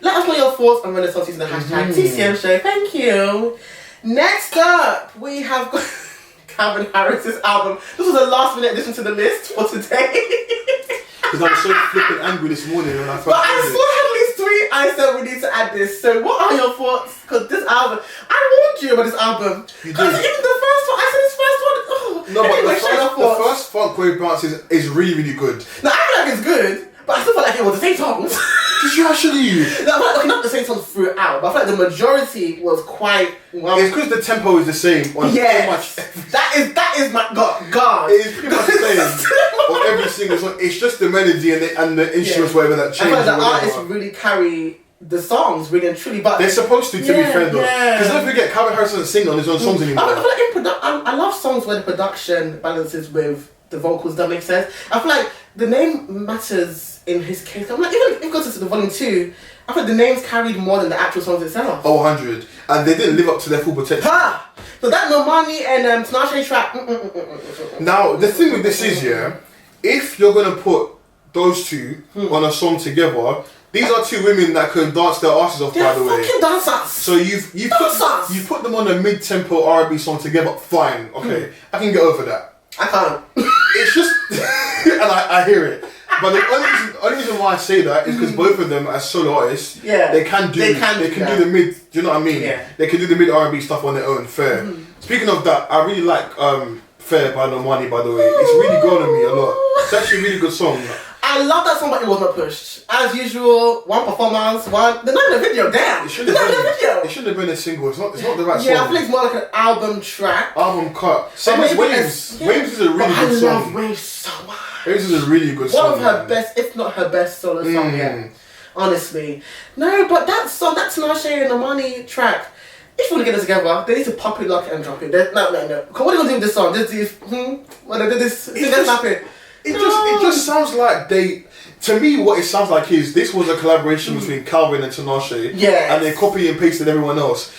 Let us know your thoughts on Renaissance using the hashtag TCM Show. Thank you. Next up, we have got Calvin Harris's album. This was a last minute addition to the list for today. Because I was so flipping angry this morning when I first But I saw Hadley's tweet. I said we need to add this. So what are your thoughts? Because this album, I warned you about this album. You did. Even the first one, I said this first one. No, but the first funk wave bounce is really, really good. Now I feel like it's good, but I still feel like it was the same songs. Did you actually? Not the same songs throughout, but I feel like the majority was quite... it's because the tempo is the same on pretty much... That is my... God. It is pretty much the same on every single song. It's just the melody and the instruments, whatever that changes. I feel like the artists really carry the songs, really and truly, but... They're supposed to be fair though. Because don't forget, Calvin Harris doesn't sing on his own songs anymore. I feel like I love songs where the production balances with the vocals don't make sense. I feel like the name matters in his case. I'm like, even if it goes to the volume 2, I feel like the names carried more than the actual songs itself. Oh, 100. And they didn't live up to their full potential. Ha! So that Normani and Tinashe track. Now, the thing with this is, if you're going to put those two on a song together, these are two women that can dance their asses off, by the way. They're fucking dancers. So you put them on a mid-tempo R&B song together, fine, okay. I can get over that. I can't. It's just, and I hear it. But the only reason why I say that is because both of them as solo artists, they can do the mid. Do you know what I mean? Yeah. They can do the mid R&B stuff on their own. Fair. Speaking of that, I really like Fair by Normani, by the way. It's really grown on me a lot. It's actually a really good song. I love that song, but it was not pushed. As usual, one performance, they're not in a video, damn. It shouldn't have been a single. It's not the right song. Yeah, I think it's more like an album track. Album cut. Same as Waves. Waves is a really good song. I love Waves so much. Waves is a really good song. One of her best, if not her best solo song yet. Honestly. No, but that song, that Tinashe and Normani track, if you want to get it together, they need to pop it, lock it, and drop it. No. What are you going to do with this song? When they did this, snap it. It just sounds like to me what it sounds like is this was a collaboration between Calvin and Tinashe. Yes. And they copy and pasted everyone else.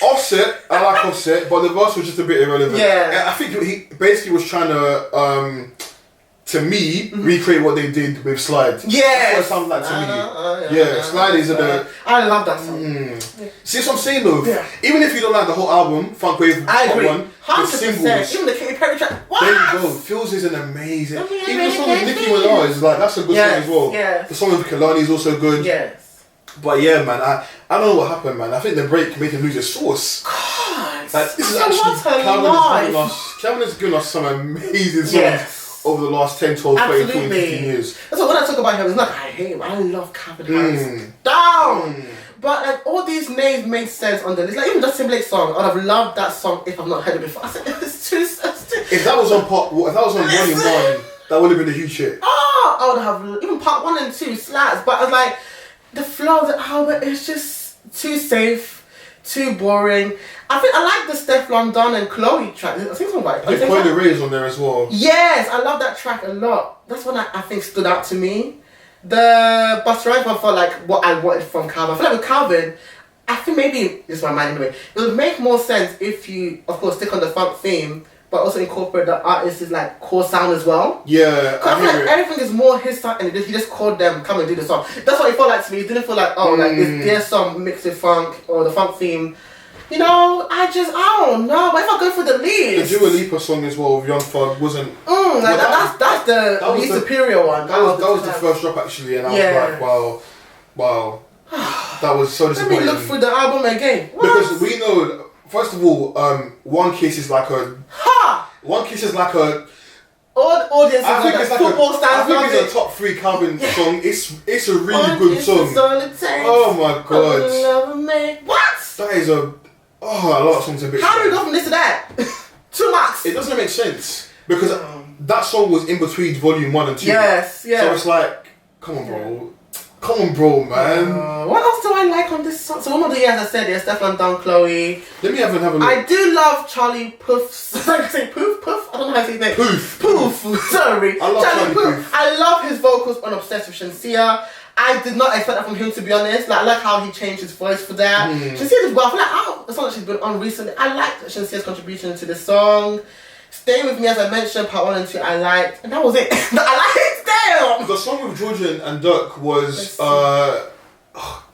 Offset, I like Offset, but the verse was just a bit irrelevant. Yeah. I think he basically was trying to recreate what they did with Slide. Yeah. That's what it sounds like to me. Slide is I love that song. See what I'm saying though? Yeah. Even if you don't like the whole album, Funk Wave, I agree. 100%. The singles. Even the Katy Perry track. What? There you go. Feels is an amazing. Even the song with Nicki Minaj is like, that's a good song as well. Yes. The song with Kehlani is also good. Yes. But yeah, man, I don't know what happened, man. I think the break made him lose his source. God. Like, this is actually Calvin has given us some amazing songs over the last 10, 12, 13, 14, 15 years. That's what when I talk about him, it's not I hate him. I love Calvin Harris. Down. But like all these names made sense on the list. Like even the Timberlake song, I'd have loved that song if I've not heard it before. I said it's too. If that was on volume 1, that would have been a huge hit. Oh, I would have even part 1 and 2 slats. But I was like, the flow of the album is just too safe, too boring. I think I like the Steph London and Chloe track. I think something like I think Chloe Ray is on there as well. Yes, I love that track a lot. That's one I think stood out to me. The Busta Rhymes one felt like what I wanted from Calvin. I feel like with Calvin, I think maybe, this is my mind anyway, it would make more sense if you, of course, stick on the funk theme, but also incorporate the artist's like core sound as well. Yeah, I feel like everything is more his sound, and he just called them, come and do the song. That's what it felt like to me. It didn't feel like, like it's their song mixed with funk, or the funk theme. You know, I don't know. But if I go for the lead, the Dua Lipa song as well with Young Thug wasn't. That's the least superior one. That was the first drop actually, and I was like, wow, that was so disappointing. Let me look through the album again. What? Because we know, first of all, One Kiss is like a. One Kiss is like a. Audience, I think it's like it's a top 3 Calvin song. It's a really good song. Oh my god! What? That is a lot of songs a bit. How do we go from this to that? 2 marks. It doesn't make sense because that song was in between volume 1 and 2. Yes, yeah. So it's like, come on, bro, man. What else do I like on this song? So one of the years I said, there's Stefan Don, Chloe. Let me have a look. I do love Charlie Puff's. I say Puff? I don't know how to say his name. Poof. Sorry. I love Charlie Puff. I love his vocals on Obsessed with Shenseea. I did not expect that from him, to be honest. Like, I like how he changed his voice for that. Shenseea did well. I feel like the song that she's been on recently, I liked Shensea's contribution to the song. Stay With Me, as I mentioned, part 1 and 2 I liked. And that was it. I liked it. Damn! The song with Georgia and Dirk was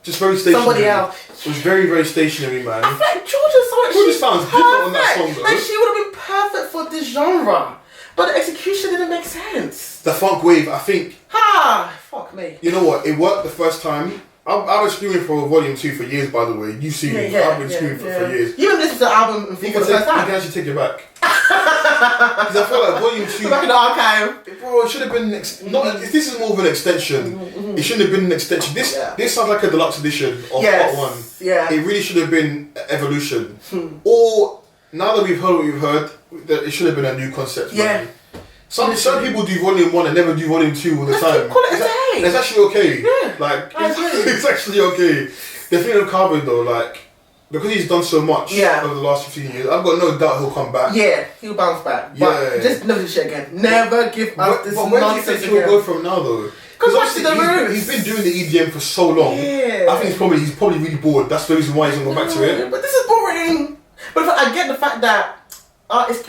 just very stationary. Somebody else. It was very, very stationary, man. I feel like Georgia sounds different on that song, though. Like, she would have been perfect for this genre. But the execution didn't make sense. The funk wave, I think. Fuck me. You know what? It worked the first time. I was screaming for volume 2 for years, by the way. You've seen me. I've been screaming for years. You even listened to the album for the first time. You can actually take it back. Because I feel like volume 2... Back in the archive. Bro, it should have been... This is more of an extension. It shouldn't have been an extension. This sounds like a deluxe edition of part 1. Yeah. It really should have been evolution. Or, now that we've heard what we've heard, it should have been a new concept. Yeah. Some people do volume 1 and never do volume 2 all the time. Call it a day. It's actually okay. Yeah. Like, it's actually okay. The thing with Calvin though, like, because he's done so much over the last 15 years, I've got no doubt he'll come back. Yeah, he'll bounce back. But just never do shit again. Never give us this nonsense again. But where do you think he'll go from now though? Because obviously he's been doing the EDM for so long. Yeah. I think he's probably really bored. That's the reason why he's going to go back to it. But this is boring. But I get the fact that I was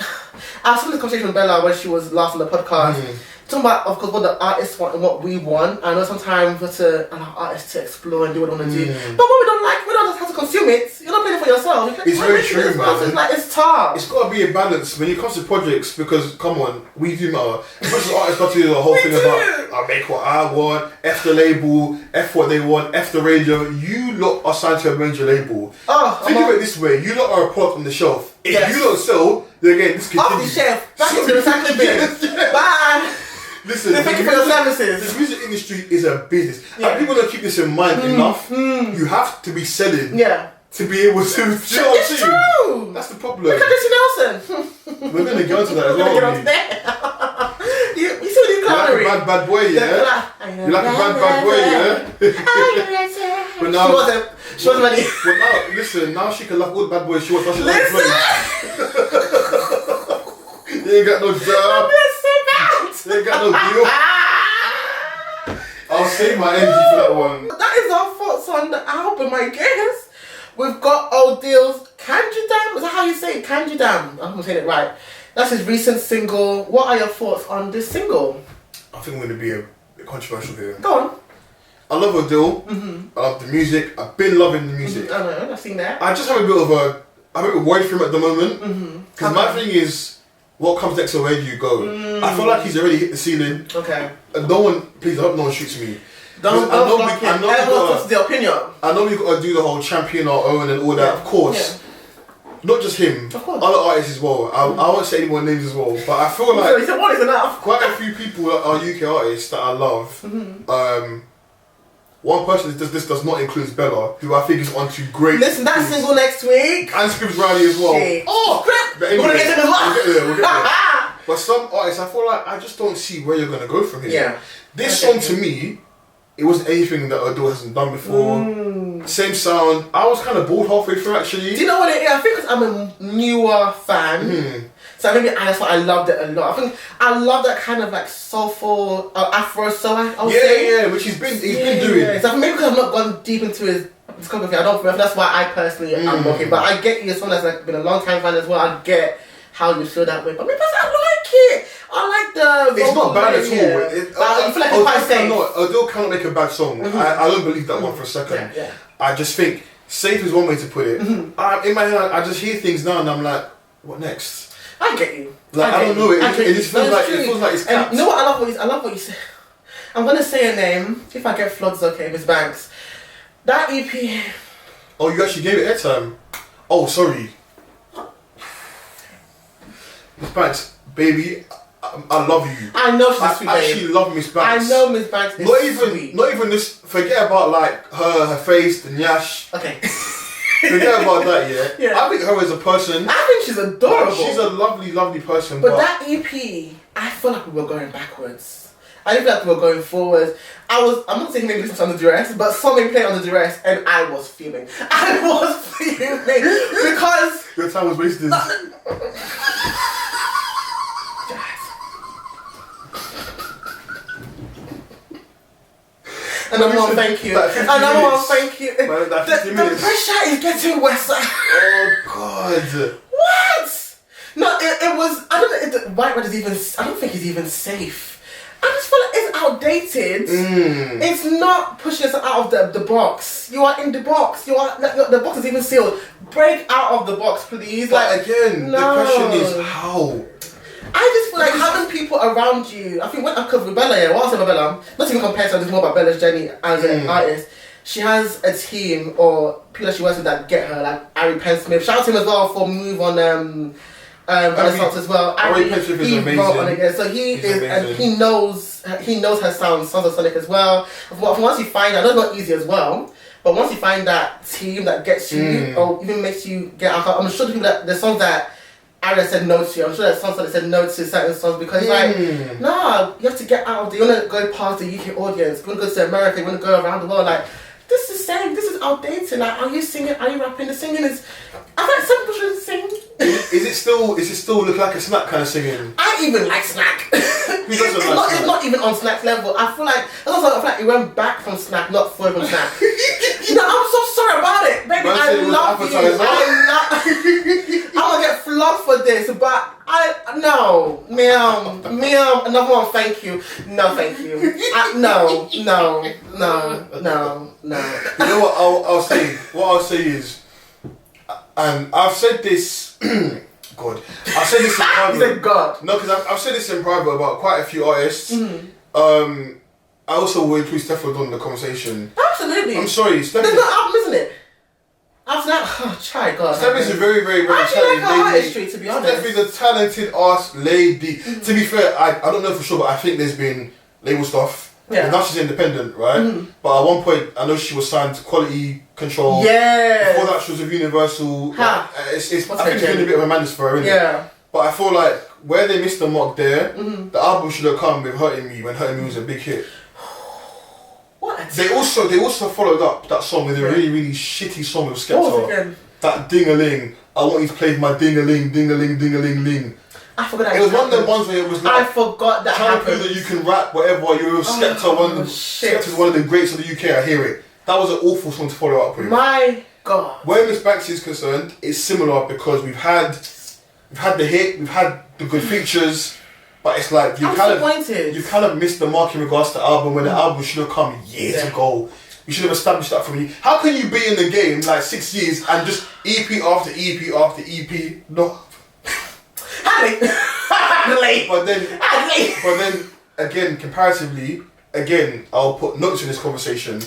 having this conversation with Bella when she was last on the podcast. Talking about, of course, what the artists want and what we want. I know sometimes we're allow artists to explore and do what they want to do. But what we don't like, we don't just have to consume it. You're not paying it for yourself. It's very true, man. It's like, it's tough. It's got to be a balance when it comes to projects because, come on, we do matter. As much as artists got to do the whole thing about, I make what I want, F the label, F what they want, F the radio. You lot are signed to a major label. Think of it this way, you lot are a product on the shelf. If you don't sell, then again, this continues. Off the shelf, back into the recycling bin. Bye. Listen, thank you for your services. The music industry is a business. And people don't keep this in mind enough. You have to be selling to be able to. It's true. That's the problem. Look at Jesy Nelson. We're going to get onto that as well. You see what you like a bad boy, yeah? You like a bad boy, yeah? But now, she wasn't ready. But now, listen, now she can love all the bad boys she wants. You ain't got no job. You ain't got no deal. I'll save my energy for that one. That is our thoughts on the album, I guess. We've got Odeal's Kainji Dam. Is that how you say it? Kainji Dam. I'm saying it right. That's his recent single. What are your thoughts on this single? I think I'm going to be a bit controversial here. Go on. I love Odeal. I love the music. I've been loving the music. I know, I've seen that. I just have a bit of I'm a bit worried for him at the moment. Because my thing is, what comes next or where do you go? I feel like he's already hit the ceiling. Okay. And no one, please, I hope no one shoots me. I know the opinion. I know we've got to do the whole champion our own and all that, of course. Not just him, other artists as well. I won't say any more names as well, but I feel like one is enough. Quite a few people that are UK artists that I love. One person does not include Bella, who I think is on to great. Listen, that single next week. And Scribz Riley as well. Oh, Scribz! But anyway, we're gonna get to we'll get there. But some artists, I feel like I just don't see where you're gonna go from here. Yeah. This song to me, it wasn't anything that Odeal hasn't done before. Same sound. I was kind of bored halfway through actually. Do you know what it is? I think because I'm a newer fan. So maybe that's why I loved it a lot. I think I love that kind of like soulful Afro soul. I would say. Yeah, which he's been doing. Yeah. So maybe because I've not gone deep into his discography, I don't know if that's why I personally am walking. But I get you as someone that's like been a long time fan as well. I get how you feel that way. But maybe I like it. I like the. It's not bad at all. I feel like it's quite safe. Odeal cannot make a bad song. I don't believe that one for a second. Yeah. I just think safe is one way to put it. In my head, I just hear things now and I'm like, what next? I get you. Like I don't know. It just feels like it's capped. You know what? I love what you say. I'm gonna say a name. If I get flogged, okay, Miss Banks. That EP. Oh, you actually gave it airtime. Oh, sorry. Miss Banks, baby, I love you. I know she's a sweet babe. I actually love Miss Banks. I know Miss Banks is sweet. Not even this. Forget about like her face, the nyash. Okay. Forget about that, yeah. I think her as a person. I think she's adorable. She's a lovely, lovely person. But that EP, I feel like we were going backwards. I didn't feel like we were going forward. I'm not saying maybe listen to Under Duress, but something played Under Duress and I was fuming. Because your time was wasted. Another one, thank you. Another one, thank you. The pressure is getting worse. Oh God. What? No, it was. I don't know. White Red is even. I don't think it's even safe. I just feel like it's outdated. It's not pushing us out of the box. You are in the box. The box is even sealed. Break out of the box, please. But again, the question is how. I just feel like having people around you. I think when I covered with Bella, what else about Bella? Not even compared to her, just more about Bella's journey as an artist. She has a team or people that she works with that get her, like Ari Pensmith. Shout out to him as well for Move on Renaissance as well. Ari Pensmith is amazing. On it, so he's and he knows her sound, Sons of Sonic as well. Once you find that, that's not easy as well. But once you find that team that gets you or even makes you get out, I'm sure the people that the songs that Ari said no to. I'm sure there's songs that said no to certain songs because it's like, nah, you have to get out of the. You want to go past the UK audience. You want to go to America. You want to go around the world. Like, this is saying, this is outdated. Like, are you singing? Are you rapping? The singing is. I feel like some people should sing. Is it still look like a snack kind of singing? I even like snack. Who doesn't like snack? It's not even on snack level. I feel like it went back from snack, not further from snack. I'm so sorry about it, baby. I love you. I'm gonna get flogged for this, but no, ma'am, another one. Thank you. No, thank you. No. You know what I'll say is, and I've said this. God, I've said this in private. You said God. No, because I've said this in private about quite a few artists. I also will include Steph on the conversation. Absolutely. I'm sorry, Steph. There's no album, isn't it? After that, try God. Steph is a very, very, very talented like lady. History, to be honest. Steph is a talented ass lady. To be fair, I don't know for sure, but I think there's been label stuff. Yeah. Now she's independent, right? But at one point, I know she was signed to Quality Control. Yeah. Before that, she was with Universal. I think it's been a bit of a madness for her, isn't it? But I feel like where they missed the mark there, the album should have come with Hurting Me when Hurting Me was a big hit. What? They also followed up that song with a really, really shitty song with Skepta. That Ding-a-Ling. I want you to play my Ding-a-Ling, Ding-a-Ling, Ding-a-ling-ling. I forgot that. It was one of the ones where it was like, I forgot that trying to prove that you can rap whatever. You were Skepta, Skepta's one of the greats of the UK. I hear it. That was an awful song to follow up with. My God. Where Miss Banksy is concerned, it's similar because we've had the hit, we've had the good features, but it's like you kind of missed the mark in regards to the album when the album should have come years ago. You should have established that for me. How can you be in the game like 6 years and just EP after EP after EP? No. Hadley. But then again, comparatively, I'll put Notes in this conversation.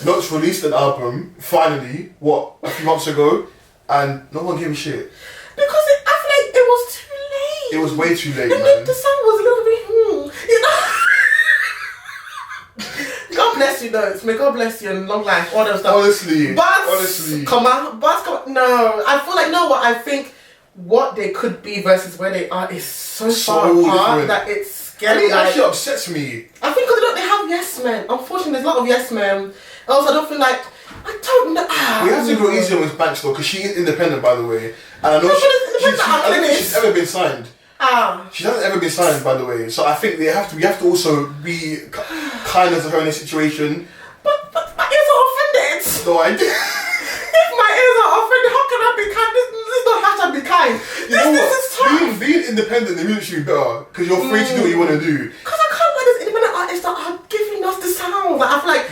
Notes released an album finally, a few months ago, and no one gave a shit. Because I feel like it was too late. It was way too late, man. The song was a little bit, God bless you, Notes. May God bless you and long life, all that stuff. Honestly. No, I feel like, I think what they could be versus where they are is so far apart that it's scary. It actually upsets me. I think because they have yes men. Unfortunately, there's a lot of yes men. Also, I don't feel like, I don't know. We have to go easier with Banks though, because she is independent, by the way. And I know I don't think she's ever been signed. She hasn't ever been signed, by the way. So I think we have to also be kinder to her in this situation. But my ears are offended. No, I did. If my ears are offended, how can I be kind? This is not how to be kind. This is tough. Being independent, the music should be better because you're free to do what you want to do. Because I can't let this independent artists that are giving us the sound. Like, I feel like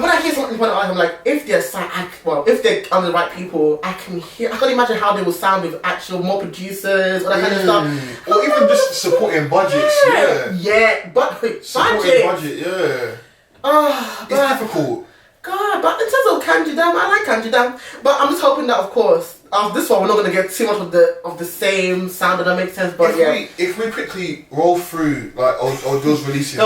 when I hear some independent artists, I'm like, if they're if they're on the right people, I can imagine how they will sound with actual more producers or that kind of stuff. Or even just supporting budgets. Supporting budget. It's difficult. God, but in terms of Kainji Dam, I like Kainji Dam. But I'm just hoping that, of course, this one we're not going to get too much of the same sound, and that makes sense. But if we quickly roll through like Odeal's releases,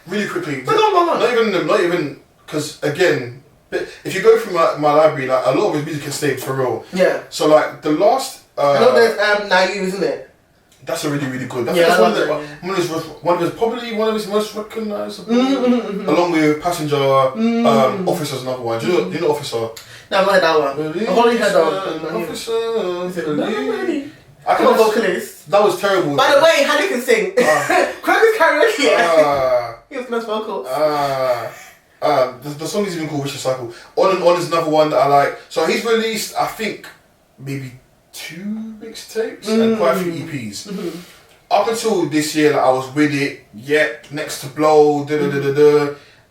really quickly. Not even because again, if you go through my library, like a lot of his music is saved for real. Yeah. So like the last. I know there's Neyo, isn't it? That's a really, really good. That's one of his most recognisable. Along with Passenger, Officer's another one. Do you know Officer? No, I've not heard that one. I've only heard Officer. Come on, vocalist. That was terrible. By the way, Hadley can sing. Crocus karaoke. He was the most vocals. The song is even called Vicious Cycle. On and On is another one that I like. So he's released, I think, maybe 2 mixtapes and quite a few EPs. Up until this year, like, I was with it. Next to Blow.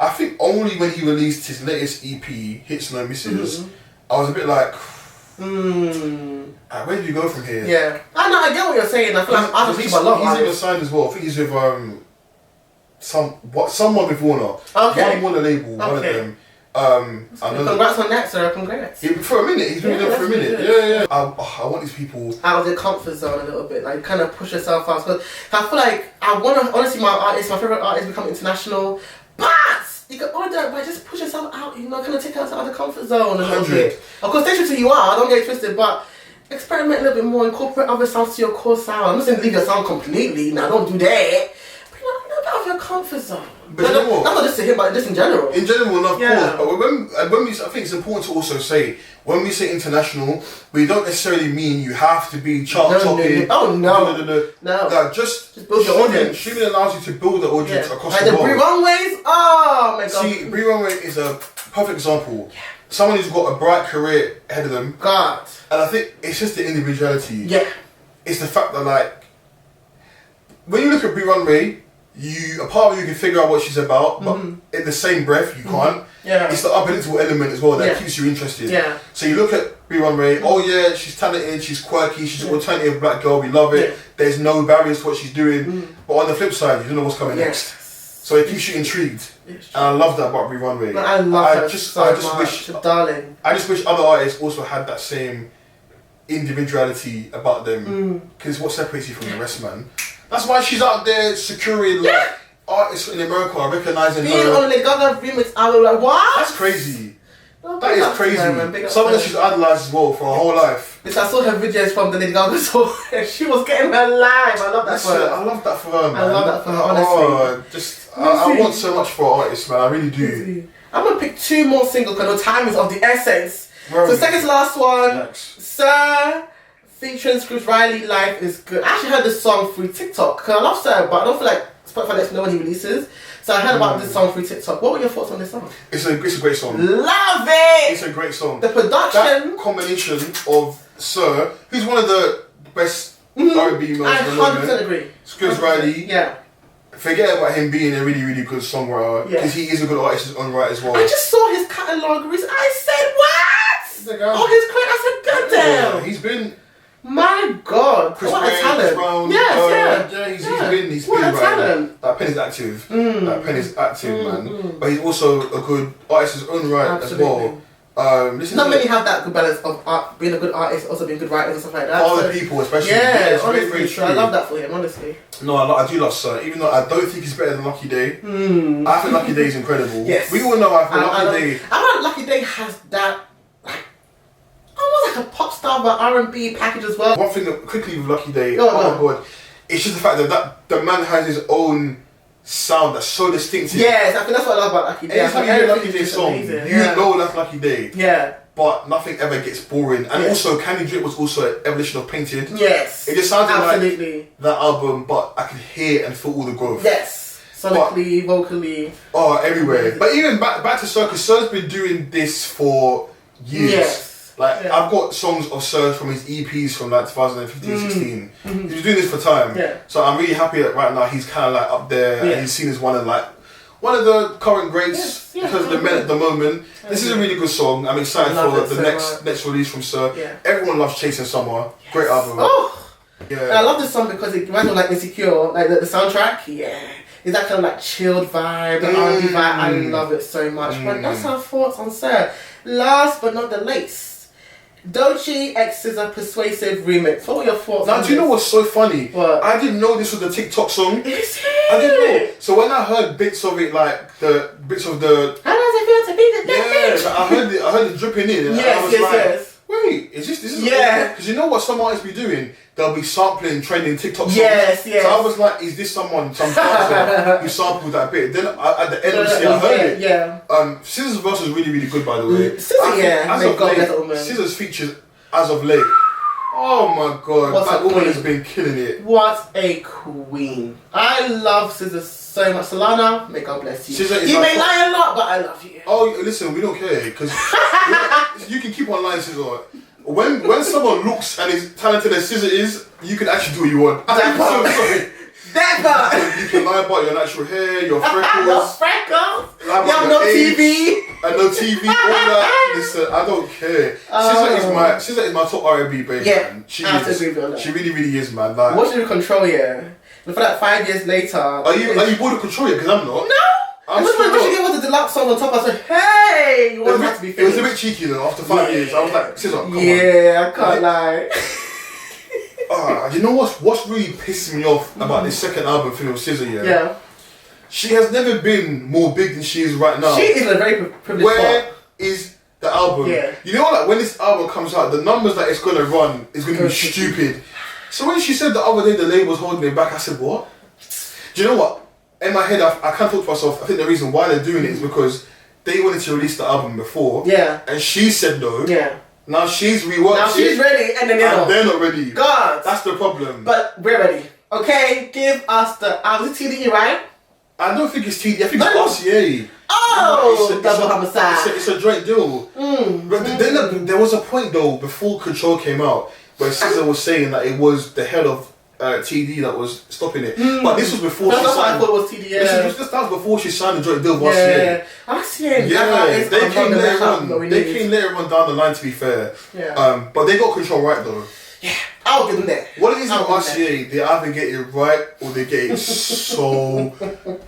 I think only when he released his latest EP, Hits No Misses, I was a bit like, where do you go from here? Yeah, I know. I get what you're saying. I feel like he's even signed as well. I think he's with someone with Warner. One Warner label. One of them. Congrats on that, sir. Congrats. For a minute, he's been there for a minute. Yeah. I want these people out of their comfort zone a little bit, like kind of push yourself out. Because I feel like I want to honestly, my favorite artists become international, but you can order that by just push yourself out. Kind of take out of the comfort zone a little bit. Of course, stay true to who you are. Don't get it twisted, but experiment a little bit more. Incorporate other sounds to your core sound. I'm not saying leave your sound completely. Now, don't do that. But a little bit of your comfort zone. But you know what? That's not just to him, but just in general. In general, of course. But when we, I think it's important to also say, when we say international, we don't necessarily mean you have to be chart-topping. Oh, no. Like, just build your audience. Streaming allows you to build the audience across like the world. Like the Brie Runways? Oh, my God. See, Brie Runway is a perfect example. Yeah. Someone who's got a bright career ahead of them. God. And I think it's just the individuality. Yeah. It's the fact that, like, when you look at Brie Runway, a part of you can figure out what she's about, but in the same breath, you can't. Yeah. It's the unpredictable element as well that keeps you interested. Yeah. So you look at Brie Runway, oh yeah, she's talented, she's quirky, she's an alternative black girl, we love it. Yeah. There's no barriers to what she's doing. But on the flip side, you don't know what's coming next. So it keeps you intrigued. And I love that about Brie Runway. No, I love her so much. Darling. I just wish other artists also had that same individuality about them. Because what separates you from the rest, man. That's why she's out there securing like artists in America are recognizing being her. On the Gaga remix album, like what? That's crazy. That is crazy. Something that she's idolized as well for her whole life. Because I saw her videos from the Lady Gaga tour. She was getting her live. I love that for her. I love that for her, man. I love that for her, honestly. I want so much for artists, man. I really do. I'm gonna pick 2 more singles because the time is of the essence. So second to last one, Sir featuring Scribz Riley, Life is Good. I actually heard this song through TikTok because I love Sir, but I don't feel like Spotify lets me know when he releases. So I heard about this song through TikTok. What were your thoughts on this song? It's a great song. Love it! It's a great song. The production. That combination of Sir, who's one of the best R&B males I 100% agree. Scribz Riley. Yeah. Forget about him being a really, really good songwriter. Because he is a good artist in his own right as well. I just saw his catalogue recently. I said, what? Oh, his credit. I said, goddamn. Yeah, he's been... My God, what a talent! Brown, he's been right. That pen is active. That pen is active, man. But he's also a good artist in his own right as well. Not many have that good balance of being a good artist, also being good writers and stuff like that. Other people, especially. Yeah, it's honestly, very true. I love that for him, honestly. No, I do love Sir, even though I don't think he's better than Lucky Day. I think Lucky Day is incredible. Yes. We all know I think Lucky Day. I think Lucky Day has that. Almost like a pop star but R&B package as well. One thing that quickly with Lucky Day, oh my God, it's just the fact that the man has his own sound that's so distinctive. Yes, I think that's what I love about Lucky Day. Anytime you hear Lucky Day song, you know that's Lucky Day. Yeah. But nothing ever gets boring. And also, Candy Drip was also an evolution of Painted. Yes. It just sounded like that album, but I could hear and feel all the growth. Yes. Sonically, vocally. Oh, everywhere. But even back to Sir, because Sir's been doing this for years. Yes. Like, I've got songs of Sir from his EPs from like 2015, 16. He's been doing this for time. Yeah. So I'm really happy that right now he's kind of like up there and he's seen as one of the current greats because of the men at the moment. This is a really good song. I'm excited for the next release from Sir. Yeah. Everyone loves Chasing Summer. Great album. Oh! Yeah. And I love this song because it reminds me of like Insecure, like the soundtrack. Yeah. It's that kind of like chilled vibe, the R&B vibe. I love it so much. But that's our thoughts on Sir. Last but not the least. Doechii x SZA Persuasive remix. What were your thoughts on this? Do you know what's so funny? What? I didn't know this was a TikTok song. Is it? I didn't know. So when I heard bits of it, like the bits of the... How does it feel to be the bitch? I heard it dripping in. And I was like, wait, is this? Yeah. Because you know what some artists be doing? They'll be sampling trending TikTok songs. Yes. So I was like, is this some dancer who sampled that bit? Then at the end of the I heard it. Yeah. SZA's verse was really, really good, by the way. SZA's features as of late. Oh my God, that woman has been killing it. What a queen. I love SZA so much. Solana, may God bless you. You may lie a lot, but I love you. Oh, listen, we don't care, because you can keep on lying, SZA. When someone looks and is talented as SZA is, you can actually do what you want. That part. You can lie about your natural hair, your freckles. Your freckles. You have no TV. And no TV, all that. Listen, I don't care. SZA is my top R&B baby, man. She really, really is, man. Like, what's your control, For that 5 years later. Are you bored of control yet? Because I'm not. No. I was when she gave us the deluxe song on top. I said, "Hey, you want that to be finished?" It was a bit cheeky though. After 5 years, I was like, "SZA, come on." Yeah, I can't lie. You know what's really pissing me off about this second album for SZA? Yeah. She has never been more big than she is right now. She is in a very privileged Where is the album? Yeah. You know, like when this album comes out, the numbers that it's gonna run is gonna be stupid. So when she said the other day the label's holding it back, I said, what? Do you know what? in my head, I can't talk to myself. I think the reason why they're doing it is because they wanted to release the album before. Yeah. And she said no. Yeah. Now she's reworked Now she's ready, and then they're not ready. God. That's the problem. But we're ready. Okay, give us the it's TDE, right? I don't think it's TD. I think it's RCA. Oh, double homicide. It's a joint deal. But then there was a point though before Control came out where SZA was saying that it was the head of TD that was stopping it. But this was before she signed. I thought it was TD. That was before she signed the joint deal with RCA. RCA. Yeah, they came later on. They came later on down the line. To be fair. Yeah. But they got Control right though. Yeah. I'll give them that. What it is with RCA, they either get it right or they get it so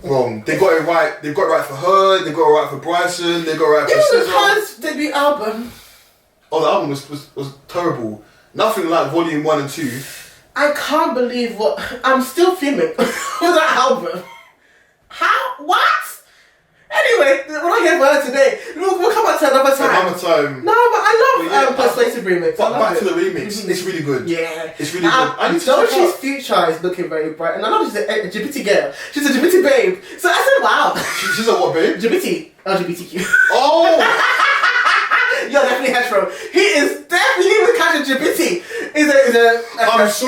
wrong. They got it right. They got it right for her. They got it right for Bryson. They got it right for SZA. Because debut album. Oh, the album was terrible. Nothing like Volume 1 and 2. I can't believe what I'm still feeling with that album. How? What? Anyway, we're not here for her today. We'll come back to another time. No, but I love Persuasive remix. But back to the remix. It's really good. Yeah. It's really good. Doechii's future is looking very bright. And I know she's a Djibouti girl. She's a Djibouti babe. So I said, wow. She's a what babe? Djibouti. LGBTQ. Oh! You're definitely hetero. He is definitely with kind of Djibouti. Is a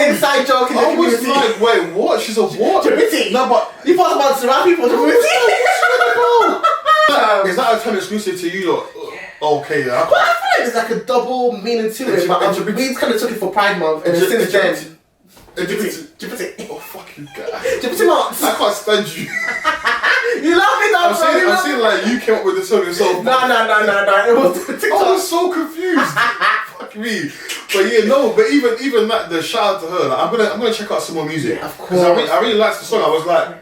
inside joke in the community. I was like, wait, what? She's a what? Djibouti. No, but you thought about surround people. Djibouti. Is that a term exclusive to you? Okay, yeah. But I feel like there's like a double meaning to it. But we kind of took it for Pride Month, and since then. Djibouti. Oh, fucking God. Djibouti Marks. I can't stand you. You love me though, I'm saying like you came up with the song yourself. No. It was TikTok. I was so confused. Fuck me. But yeah, no. But even that, the shout out to her. Like, I'm gonna check out some more music. Yeah, of course. Because I really liked the song. I was like,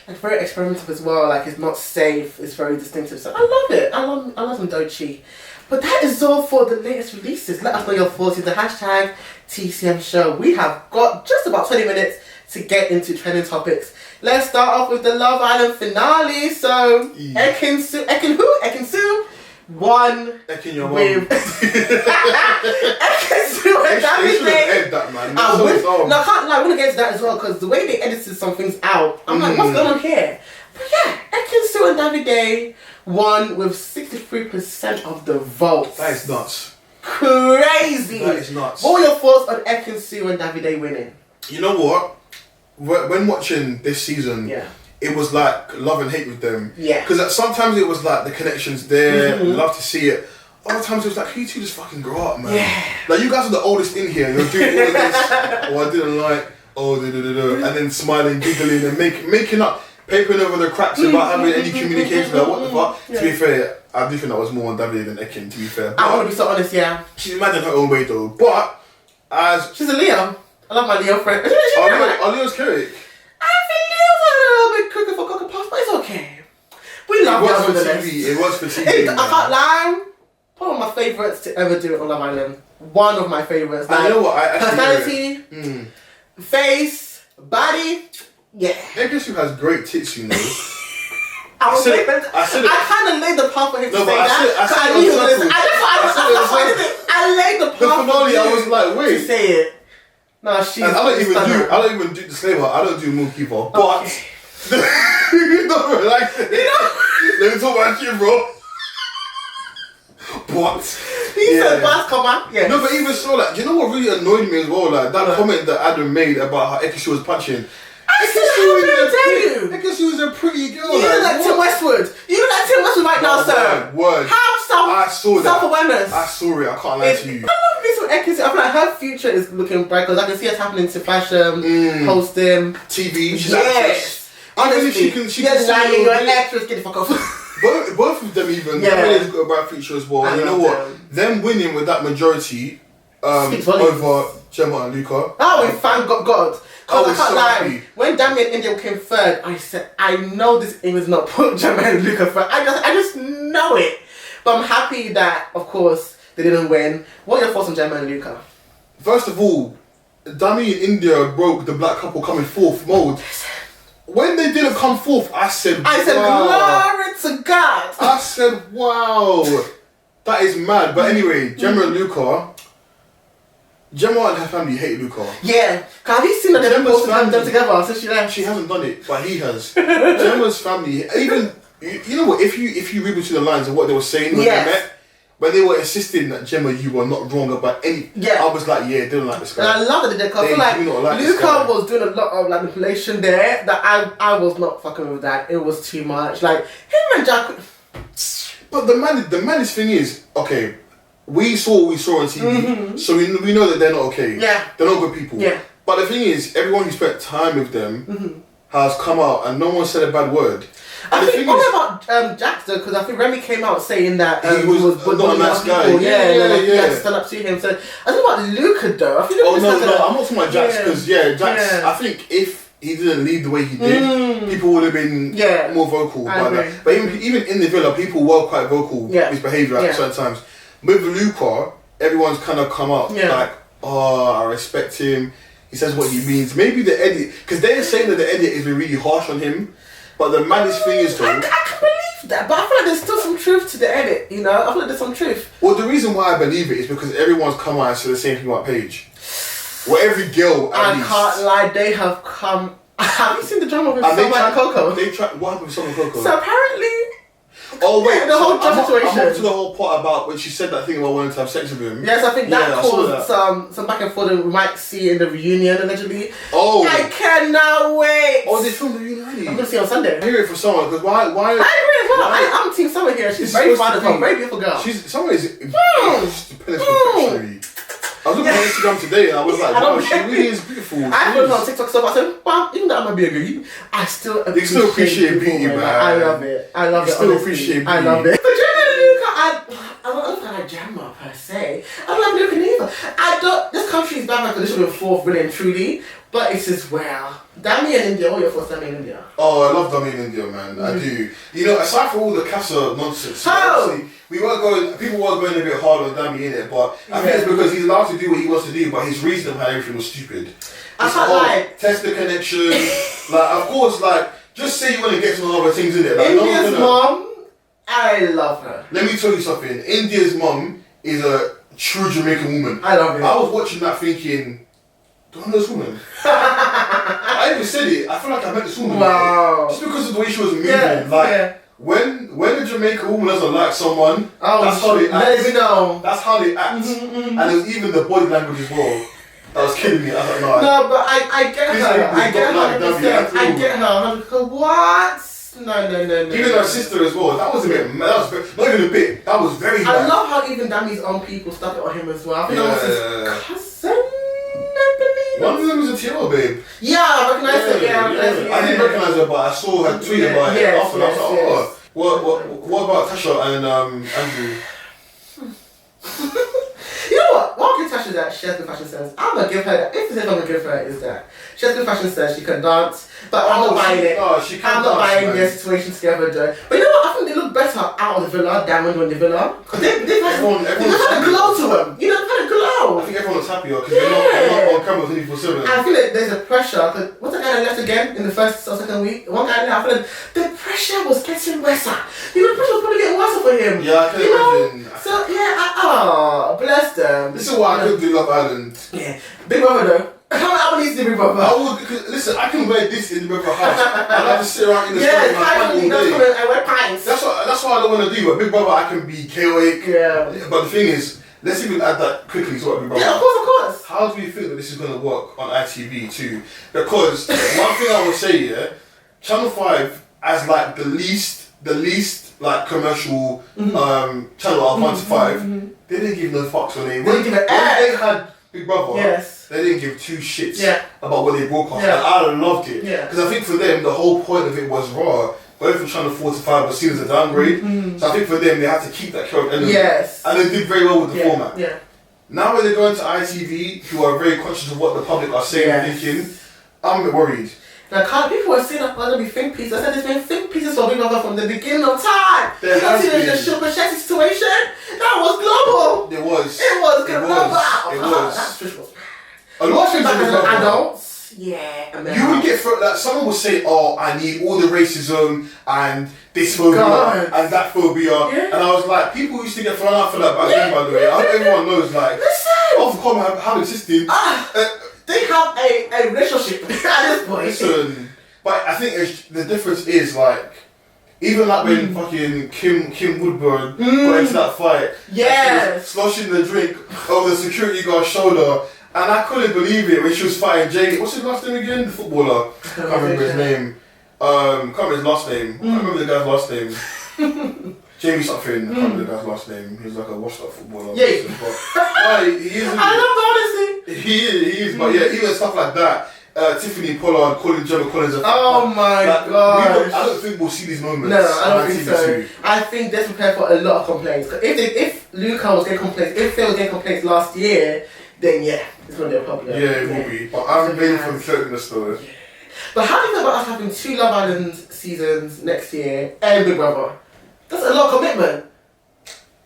like very experimental as well. Like it's not safe. It's very distinctive. So I love it. I love some Doechii. But that is all for the latest releases. Let us know your thoughts in the hashtag TCM show. We have got just about 20 minutes to get into trending topics. Let's start off with the Love Island finale. So, Ekin Su won Ekin, your with Ekin Su and Davide. That man. No, I can't lie. I want to get to that as well because the way they edited some things out, I'm like, what's going on here? But yeah, Ekin Su and Davide won with 63% of the votes. That is nuts. Crazy. That is nuts. What were your thoughts on Ekin Su and Davide winning? You know what? When watching this season, it was like love and hate with them. Yeah. Because sometimes it was like the connections there, love to see it. Other times it was like, you two just fucking grow up, man. Yeah. Like you guys are the oldest in here. You're doing all of this. I didn't like. And then smiling, giggling, and making up, papering over the cracks about having any communication. Like what the fuck? Yeah. To be fair, I do think that was more on Davide than Ekin. To be fair, but I want to be so honest. Yeah. She's mad in her own way though. But as she's a Leo. I love my Leo friend. Are Leo's carrot? I think Leo's a little bit crooked for Cocoa Puffs, but it's okay. We love Leo for TV. It was for TV. I can't lie. One of my favourites to ever do it on Love Island. One of my favourites. Like, you know what? personality, face, body. Yeah. Ekin Su has great tits, you know. I kind of laid the path for him to say that. I laid the path for finale, I was like, wait. To say it. No, she's. I don't even do disclaimer. I don't do milk either. But no, like, let me talk about you, bro. But he said, "Bus comma." Yeah. No, but even so, like, you know what really annoyed me as well? Like that comment that Adam made about how Ekin Su was punching. Ekin Su is a pretty girl. You look like Tim Westwood. You look like Tim Westwood right now, sir. Word. Have some self-awareness. I saw it. I can't lie to you. I love this with Ekin Su. I feel like her future is looking bright because I can see her tapping into fashion, hosting, TV. She's an actress. Honestly, she can you're an actress. Get the fuck off. Both of them even. They've got a bright future as well. And you know what? Them winning with that majority over Gemma and Luca. Oh, we thank God. Because I can't lie, when Dami and India came third, I said, I know this aim is not put Gemma and Luca first. I just know it. But I'm happy that, of course, they didn't win. What are your thoughts on Gemma and Luca? First of all, Dami and India broke the black couple coming fourth mode. When they didn't come fourth, I said, wow. Glory to God. I said, wow. That is mad. But anyway, Gemma and Luca, Gemma and her family hate Luca. Yeah. Have you seen that they've posted them together since she left? She hasn't done it, but he has. Gemma's family, even you know what? If you read between the lines of what they were saying when they met, when they were insisting that Gemma, you were not wrong about any. Yeah. I was like, yeah, they don't like this guy. And I love that they did. Cause I feel like Luca was doing a lot of like manipulation there. That I was not fucking with that. It was too much. Like him and Jack. But the man's thing is, okay, we saw what we saw on TV, so we know that they're not okay. Yeah. They're not good people. Yeah. But the thing is, everyone who spent time with them has come out and no one said a bad word. I think about Jack though, because I think Remy came out saying that he was not a nice guy. He had to stand up to him. So I think about Luca though. I think I'm not talking about Jax because Jax. I think if he didn't lead the way he did, people would have been more vocal. But even in the villa, people were quite vocal with his behaviour at certain times. With Luca, everyone's kind of come out like, oh, I respect him. He says what he means. Maybe the edit, because they're saying that the edit has been really harsh on him. But the maddest thing is though, I can believe that, but I feel like there's still some truth to the edit, you know? I feel like there's some truth. Well, the reason why I believe it is because everyone's come out and said the same thing about Paige. Well, every girl at least. I can't lie, they have come... Have you seen the drama with Summer and Coco? What happened with Summer and Coco? So apparently... Oh wait, the whole situation. I'm up to the whole part about when she said that thing about wanting to have sex with him. Yes, I think that caused some back and forth that we might see in the reunion allegedly. Oh, I cannot wait. Oh, they filmed the reunion. I'm gonna see it on Sunday. I hear it for Summer because why? I agree as well. I'm team Summer here. She's very fun as well, very beautiful girl. Summer is stupendous perfectionary. I was looking on Instagram today and I was like, wow, she really is beautiful. I put on TikTok stuff. I said, wow, even though I'm a big girl, I still appreciate beauty, man. I love it. I love it. Still appreciate beauty. I love it. But Luca, I don't like Gemma per se. I don't like Luca neither. This country is bad by condition with fourth, really and truly. But it's as well. Dami and India, all your thoughts, Dami and India? Oh, I love Dami and India, man. I do. You know, aside from all the Casa nonsense, people were going a bit hard on Dami in it, but I think it's because he's allowed to do what he wants to do, but his reason behind everything was stupid. I can't lie. Test the connection. Like, of course, like, just say you want to get some other things in it. Like, India's mom, I love her. Let me tell you something. India's mom is a true Jamaican woman. I love it. I was watching that thinking, do I know this woman? I even said it. I feel like I met this woman. Wow. Just because of the way she was moving. When a Jamaican woman doesn't like someone, that's how they act. That's how they act. And it was even the body language as well. That was killing me. I was like, no, but I get her. I get her. I get her. What? No. Even her sister as well. That was a bit. Not even a bit. That was very bad. I love how even Dami's own people stuck it on him as well. I think that was his cousin. One of them was a Tiara babe. Yeah, I recognize her. Yeah. I didn't recognize her, but I saw her tweet about it after. And I was like, oh, what about Tasha and Andrew? You know what? What I'll give Tasha that she has good fashion sense. I'm gonna give her that. If there's I'm gonna give her is that she has good fashion sense. She can dance, but I'm not buying it. I'm not buying their situation together, Joe. But you know what? I think they look better out of the villa than when they're in the villa. Because they've had a glow to them. You know, they've had a glow. I think everyone's happier because they're not on camera 24/7. I feel like there's a pressure. Cause what's that guy that left again in the first or second week? One guy left. I feel like the pressure was getting worse. You know, the pressure was probably getting worse for him. Yeah, I can imagine. So yeah, bless them. This is why I couldn't do Love Island. Yeah, Big Brother though. I would need to do Big Brother. I would, listen, I can wear this in the Big Brother house. I like to sit around in the store with my pint all day. I wear pints. That's what I don't want to do. But Big Brother, I can be chaotic. Yeah. But the thing is, let's even add that quickly to what Big Brother. Yeah, of course. How do you think that this is going to work on ITV too? Because one thing I would say, Channel 5 as like the least like commercial channel out of 1 to 5, they didn't give no fucks when they had Big Brother. Yes. They didn't give two shits about what they broadcast. And I loved it. Because I think for them, the whole point of it was raw. Going from Channel 4 to 5 was seen as a downgrade. So I think for them, they had to keep that current element. Yes. And they did very well with the format. Yeah. Now when they're going to ITV, who are very conscious of what the public are saying and thinking, I'm a bit worried. Now, people were saying that there's going to be think pieces. I said there's been think pieces for Big Brother from the beginning of time. You don't see the Sugar Shetty situation? That was global. It was. It was global. It was. That's true. A lot of things in Big Brother. Adults. Yeah. You would get like someone would say, "Oh, I need all the racism and this phobia and that phobia," and I was like, people used to get thrown out for that back then. By the way, I hope everyone knows. Like, off the comment have existed. They have a relationship at this point. Listen, but I think the difference is like, even like when fucking Kim Woodburn got into that fight, yes, sloshing the drink over the security guard's shoulder, and I couldn't believe it when she was fighting Jay. What's his last name again? The footballer. I can't remember his name. Can't remember his last name. I can't remember the guy's last name. Jamie something. I can't remember the guy's last name. He's like a washed-up footballer. Yeah. He is. I love the honesty. He is. But yeah, even stuff like that. Tiffany Pollard calling Gemma Collins a oh my god! I don't think we'll see these moments. No, I don't think so. I think they're prepared for a lot of complaints. If Luca was getting complaints, if Phil was getting complaints last year, then yeah, it's going to be a problem. Yeah, it will be. But I'm waiting for the show in the story. Yeah. But how do you feel about us having 2 Love Island seasons next year and Big Brother? That's a lot of commitment.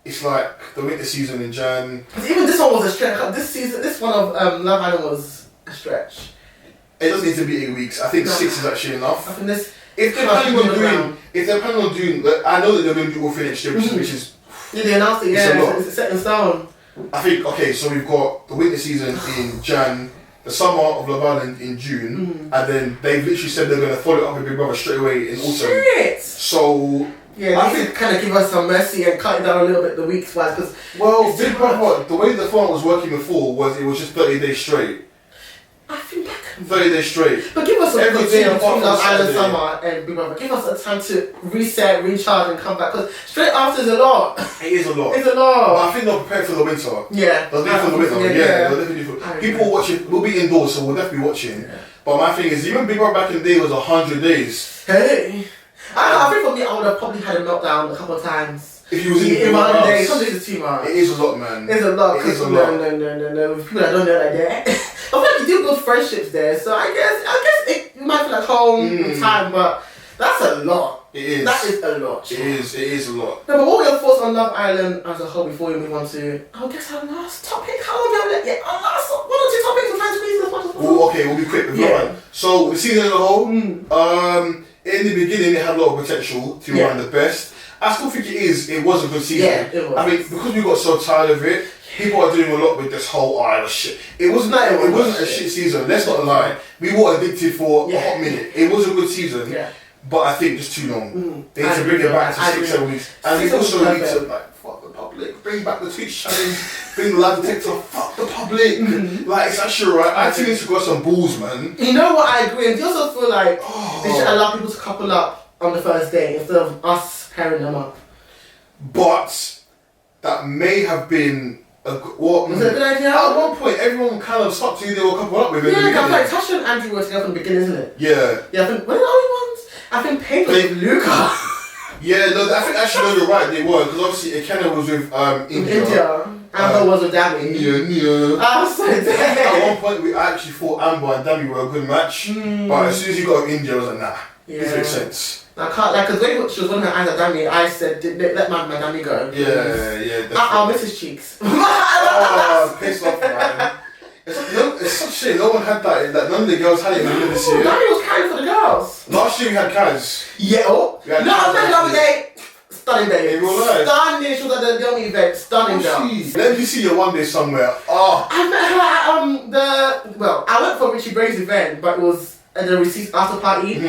It's like the winter season in Jan. Because even this one was a stretch. This one of Love Island was a stretch. It doesn't need to be 8 weeks. I think 6 is actually enough. I think this. If they're planning on doing, I know that they're going to do all finish next year, which is. Yeah, they announced it. Yeah, it's set in stone. I think so. We've got the winter season in Jan, the summer of Love Island in June, and then they've literally said they're going to follow it up with Big Brother straight away in autumn. Shit. So. Yeah, I think kind of give us some mercy and cut it down a little bit the weeks wise because. Well, Big Brother, the way the format was working before was it was just 30 days straight. I think that can 30 days straight. But give us a Every good day on team Love Island summer and Big Brother. Give us a time to reset, recharge, and come back. Because straight after is a lot. It is a lot. It's a lot. But I think they're prepared for the winter. Yeah. They'll do for the winter. Yeah. They'll definitely do for. People watching. We'll be indoors, so we'll definitely be watching. Yeah. But my thing is, even Big Brother back in the day was 100 days. Hey. I think for me, I would have probably had a meltdown a couple of times. If you was in 100 days, some days it's too much. It is a lot, man. It's a lot. It is a lot. No. With people that don't know like that. I feel like you do build friendships there, so I guess it might feel like home with time, but that's a lot. It is. That is a lot. It is a lot. No, but what were your thoughts on Love Island as a whole before we move on to, I guess our last topic? How long have we had? Yeah, our last 1 or 2 topics we're trying to squeeze as much as possible. Okay, we'll be quick with Love Island. So, the season as a whole, in the beginning, it had a lot of potential to be one of the best. I still think it was a good season. Yeah, it was. I mean, because we got so tired of it, people are doing a lot with this whole, it was shit. It wasn't a shit season, let's not lie. We were addicted for a hot minute. It was a good season, but I think just too long. They need to bring it back to 6-7 weeks. And we also need to, fuck the public, bring back the Twitch challenge, bring the lie detector, fuck the public. Like, it's actually right. I think it's got some balls, man. You know what, I agree. And do you also feel like they should allow people to couple up on the first day instead of us pairing them up? But that may have been was it a good idea? At one point, everyone kind of stopped who they were coupled up with. Yeah, like Tasha and Andrew were together from the beginning, isn't it? Yeah. Yeah, I think, were they the only ones? I think Payne was with Luca. Yeah, no, I think actually, no, you're right, they were. Because obviously, Ekin was with India. Amber was with Dami. Neyo. I was so dead. At one point, I actually thought Amber and Dami were a good match. But as soon as you got with India, I was like, nah. This makes sense. I can't, because when she was running her eyes at Dami, I said, let my Dami go. Yeah, I'll miss his cheeks. Pissed off, man. It's such shit. No one had that. None of the girls had it in the middle this year. Dami was carrying for the girls. Last year we had Kaz. Yeah, the other day. Stunning day. Stunning. She was at the only event. Stunning girl. Let me see you one day somewhere. I met her at I went for Richie Bray's event, but it was at the Receipts after party.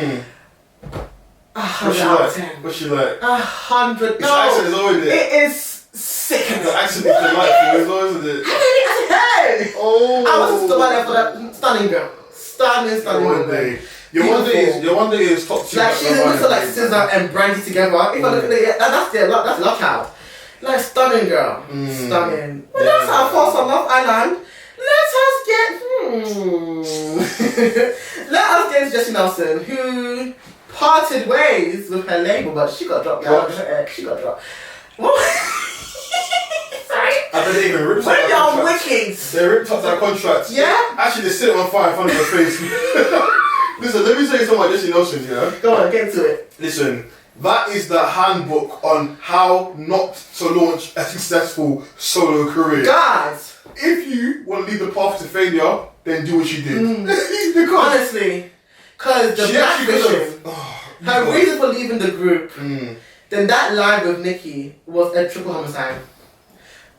100 out of 10. What's she like? 100. It's accent is always there. It is sick. The accent is delightful as well, isn't it? Hey! Oh! I was just there for that stunning girl. Stunning woman. Your one day is top 2. Like, she looks like Scissor and Brandy together. If I look at it, that's Love Child. Like, stunning girl. Stunning. Well, that's our thoughts on Love Island. Let us get Jesy Nelson, who parted ways with her label, but she got dropped. She got dropped. What? Sorry? I bet they even ripped up that contract. Wicked. They ripped up that contract. Yeah? Actually, they set it on fire in front of her face. Listen, let me tell you something about Jesy Nelson, yeah? Go on, get into it. Listen, that is the handbook on how not to launch a successful solo career. Guys! If you want to lead the path to failure, then do what you did. Because honestly, because the black vision, her reason for leaving the group, then that line with Nikki was a triple homicide.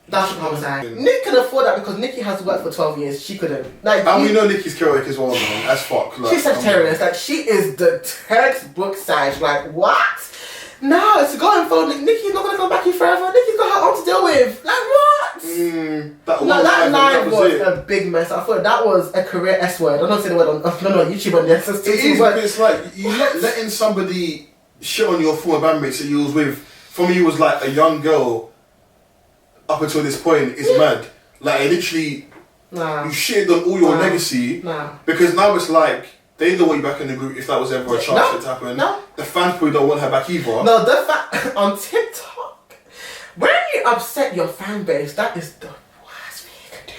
That's a homicide. Nick can afford that because Nicki has worked for 12 years. She couldn't. Like, and we know Nicki's chaotic as well, man. As fuck. Like, she's Sagittarius. Like, she is the textbook Sag. Like, what? No, it's going for Nicki's not gonna come back here forever. Nicki's got her own to deal with. Like, what? That line was a big mess. I thought that was a career S word. I don't say the word on YouTube on there. It is, but it's like you letting somebody shit on your former bandmates that you was with. For me, it was like a young girl. Up until this point, is mad. Like, literally, you shitted on all your legacy because now it's like they don't want you back in the group if that was ever a chance to happen. The fans probably don't want her back either. No, the fact on TikTok, when you upset your fan base, that is the worst thing you can do.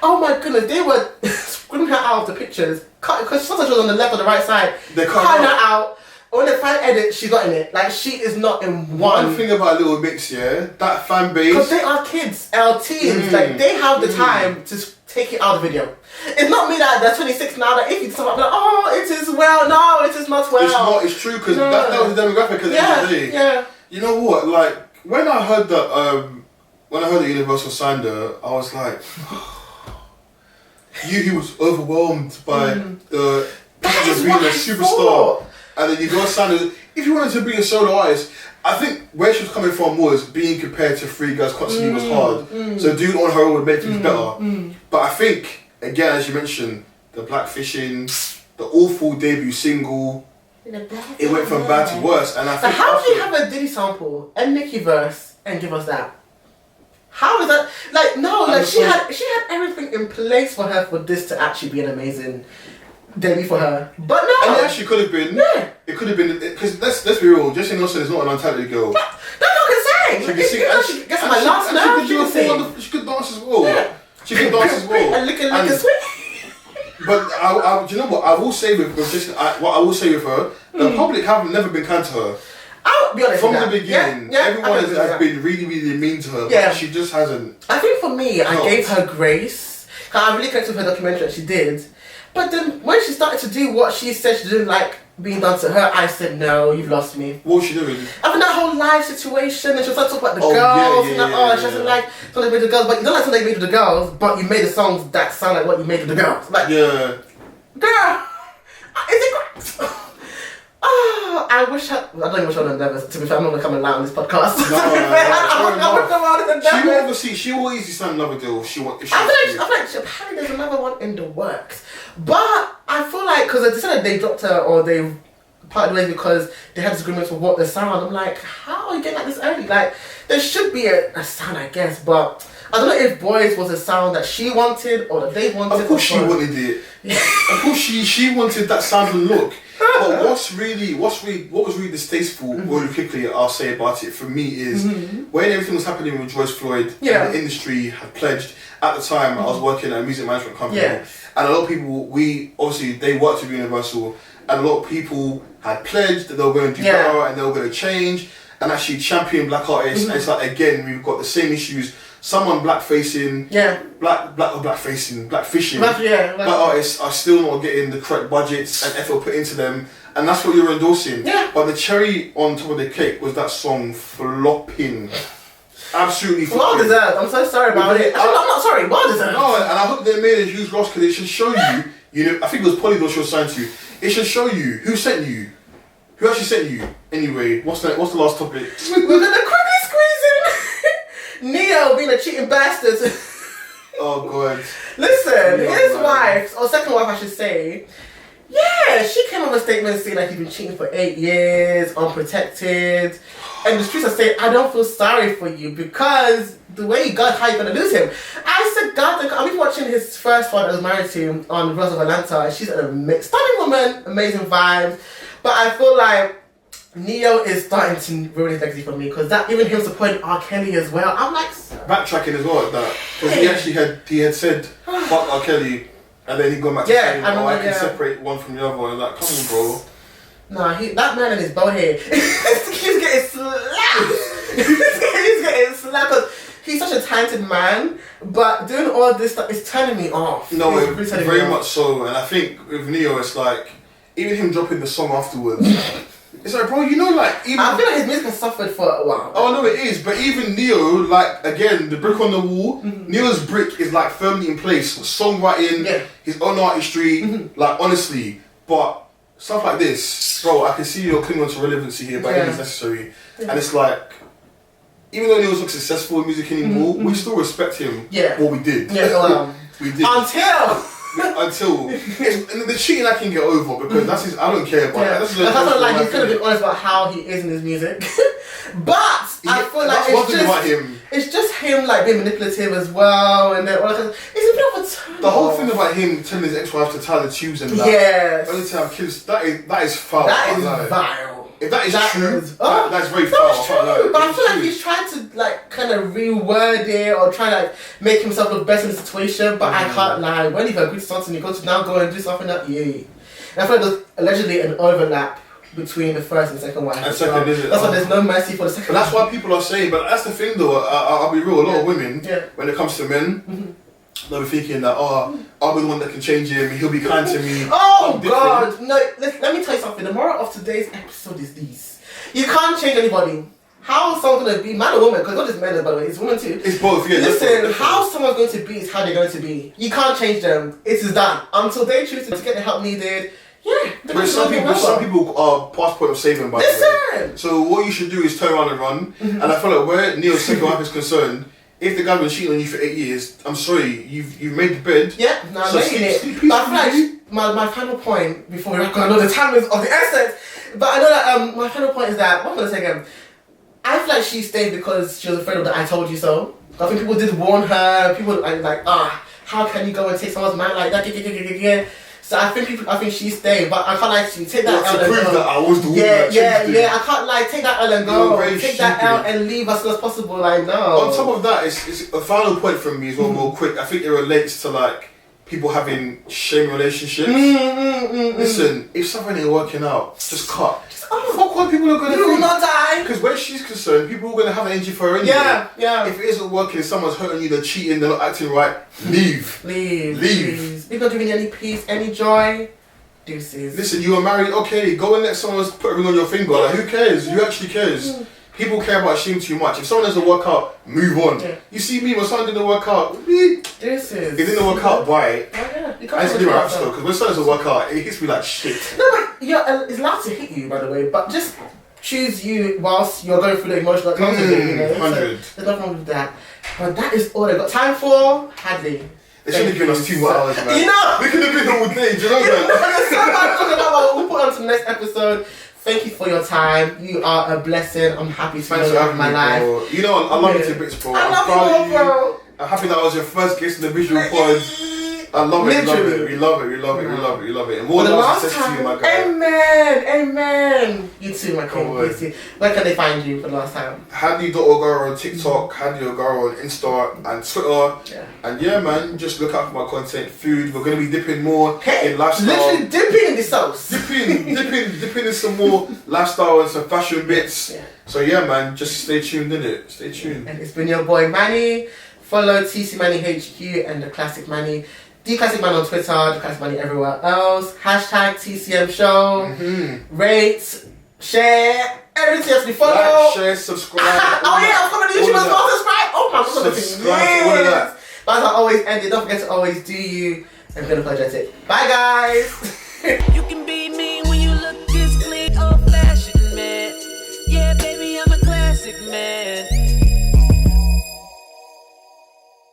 Oh my goodness, they were screaming her out of the pictures because sometimes she was on the left or the right side. They cut her out. When the fan edit, she's not in it. Like, she is not in one thing about Little Mix, that fan base. Because they are kids, teens. Like, they have the time to take it out of the video. It's not me that they're 26 now, that if you talk about, oh, it is well. No, it is not well. It's not, it's true, because that was the demographic at the end of the day. Yeah. You know what? Like, when I heard that Universal signed her, I was like, he was overwhelmed by the being a superstar. And then you go sign. If you wanted to be a solo artist, I think where she was coming from was being compared to three girls constantly was hard. So doing it on her own would make things better. But I think, again, as you mentioned, the Blackfishing, the awful debut single, it went from bad to worse. And I think how do you have a Diddy sample and Nicki verse and give us that? How is that? Like, no, like she had everything in place for her for this to actually be an amazing debut for her, but no. And it actually could have been. Yeah. It could have been, because let's be real. Jesy Nelson is not an untalented girl. That's what I can say. She can sing. She gets my last nerve. She could dance as well. Yeah. She could dance as well. And look sweet. But do you know what I will say with Jesy? What I will say with her, the public have never been kind to her. I'll be honest. From the beginning, everyone has been really, really mean to her. Yeah. But she just hasn't. I think for me, I gave her grace. I really connected with her documentary that she did. But then when she started to do what she said she didn't like being done to her, I said, no, you've lost me. What was she doing? I mean, that whole live situation, and she was like talking about the girls, she doesn't like something with the girls, but you don't like something made with the girls, but you made the songs that sound like what you made with the girls. Like, girl, is it great? Oh, I wish I don't even wish I was nervous. To be fair, I'm not gonna come and lie on this podcast. She will easily sign another deal. I feel like apparently there's another one in the works. But I feel like, because they said that they dropped her or they parted ways because they had disagreements with what the sound. I'm like, how are you getting like this early? Like, there should be a sound, I guess, but I don't know if Boys was a sound that she wanted or that they wanted. Of course she wanted it. Of course she wanted that sound and look. But what was really distasteful, really quickly I'll say about it for me is when everything was happening with George Floyd and the industry had pledged at the time I was working at a music management company and a lot of people they worked with Universal and a lot of people had pledged that they were going to do better and they were going to change and actually champion black artists and it's like again we've got the same issues. Someone blackfishing, black artists are still not getting the correct budgets and effort put into them, and that's what you're endorsing. Yeah. But the cherry on top of the cake was that song flopping, absolutely flopping. Well deserved. I'm so sorry about it. I'm not sorry. Well deserved. No, and I hope they made a huge loss because it should show you. You know, I think it was Polydor she was signed to. It should show you who sent you, who actually sent you. Anyway, what's the last topic? We're gonna quickly squeeze in. Neyo being a cheating bastard. Oh god. Listen, his wife, or second wife I should say, she came on a statement saying that he's been cheating for 8 years, unprotected. And the streets are saying, I don't feel sorry for you because the way you got, how you gonna lose him. I said, God, I've been watching his first one that was married to him on Rose of Atlanta, and she's an stunning woman, amazing vibes. But I feel like Neyo is starting to ruin his legacy for me because that even him supporting R. Kelly as well. I'm like backtracking as well at that because he had said fuck R. Kelly and then he gone back to saying I can separate one from the other and I'm like come on bro. Nah, that man and his bow hair he's getting slapped. He's getting slapped because he's such a talented man, but doing all this stuff is turning me off. No, very much so, and I think with Neyo it's like even him dropping the song afterwards. It's like, bro, you know, like even I feel like his music has suffered for a while. Oh no, it is. But even Neyo, like again, the brick on the wall. Neyo's brick is like firmly in place. Songwriting, his own artistry, like honestly. But stuff like this, bro, I can see you're clinging on to relevancy here, but it is necessary. And it's like, even though Neyo's not successful in music anymore, we still respect him. What we did. We did. Until and the cheating I can get over because that's his. I don't care about that. I feel like he's gonna be honest about how he is in his music, but I feel like it's just him like being manipulative as well, and then it's a bit of a turn. The whole thing about him telling his ex-wife to tie the tubes and that. Only to have kids. That is foul. That is vile. If that is true, that's very foul. That's true, but I feel like he's trying to like kind of reword it or try to like make himself look better in the situation. But I can't lie. When you've agreed to something, you got to now go and do something that And I feel like there's allegedly an overlap between the first and second wife. That's why there's no mercy for the second. But that's why people are saying. But that's the thing, though. I'll be real. A lot of women, when it comes to men. They'll be thinking that, I'll be the one that can change him, he'll be kind to me. Oh God, no, let me tell you something. The moral of today's episode is this. You can't change anybody. How is someone going to be, man or woman, because not just men by the way, it's women too. It's both, yeah. Listen, how someone's going to be is how they're going to be. You can't change them. It is done. Until they choose to get the help needed, but some people are past point of saving by the way. So what you should do is turn around and run. And I feel like where Neyo's second wife is concerned, if the guy's been cheating on you for 8 years, I'm sorry, you've made the bed. I'm making it. But I feel like my final point before we wrap up, I know the time is of the essence, but I know that my final point is that, what am I going to say again? I feel like she stayed because she was afraid of the I told you so. I think people did warn her, people were like, how can you go and take someone's man like that? So I think she stayed, but I can't like to take that L and go. That I was the woman I can't like take that L and go. Take that L and leave as soon as possible. Like no. On top of that, it's a final point from me as well, more quick. I think it relates to like people having shame relationships. Listen, if something ain't working out, just cut. Fuck what people are gonna do. You will not die. Because where she's concerned, people are gonna have energy for her anyway. If it isn't working, someone's hurting you, they're cheating, they're not acting right, leave. Please. You're not giving any peace, any joy. Deuces. Listen, you are married, okay, go and let someone else put a ring on your finger. Like, who cares? Who actually cares? People care about shame too much. If someone doesn't work out, move on. You see me, when someone didn't work out, deuces. It didn't work out, bye. I used to do my rap though, because when someone doesn't work out, it hits me like shit. No, but it's allowed to hit you, by the way, but just choose you whilst you're going through the emotional closing, you know. 100. So, there's nothing wrong with that. But that is all I've got time for. Hadley. They should have given us 2 more hours, man. You know? We could have been all day, do you know that? There's so much talking about. We'll put on to the next episode. Thank you for your time. You are a blessing. I'm happy to know you in my life. Bro. You know, I love you to bits, bro. I love you, bro. I'm happy that I was your first guest in the visual pod. I love it, We love it. And more love success to you, my guy. Amen. You too, my king. You too. Where can they find you for the last time? Hadley.Ogara on TikTok, Hadley.Ogara on Insta and Twitter. And man, just look out for my content, food. We're going to be dipping more in lifestyle. Literally dipping in the sauce. Dipping in some more lifestyle and some fashion bits. So man, just stay tuned in it. Stay tuned. And it's been your boy Manny. Follow TC Manny HQ and the Classic Manny. The Classic Man on Twitter, The Classic Manny everywhere else. Hashtag TCM Show. Rate, share, everything else we follow. Like, share, subscribe. I'm coming to YouTube as well. Subscribe. Oh my God. Subscribe to all of that. But as I always end it, don't forget to always do you. And be unapologetic. Bye guys. You can be me when you look this clean, old fashioned man. Yeah, baby, I'm a classic man.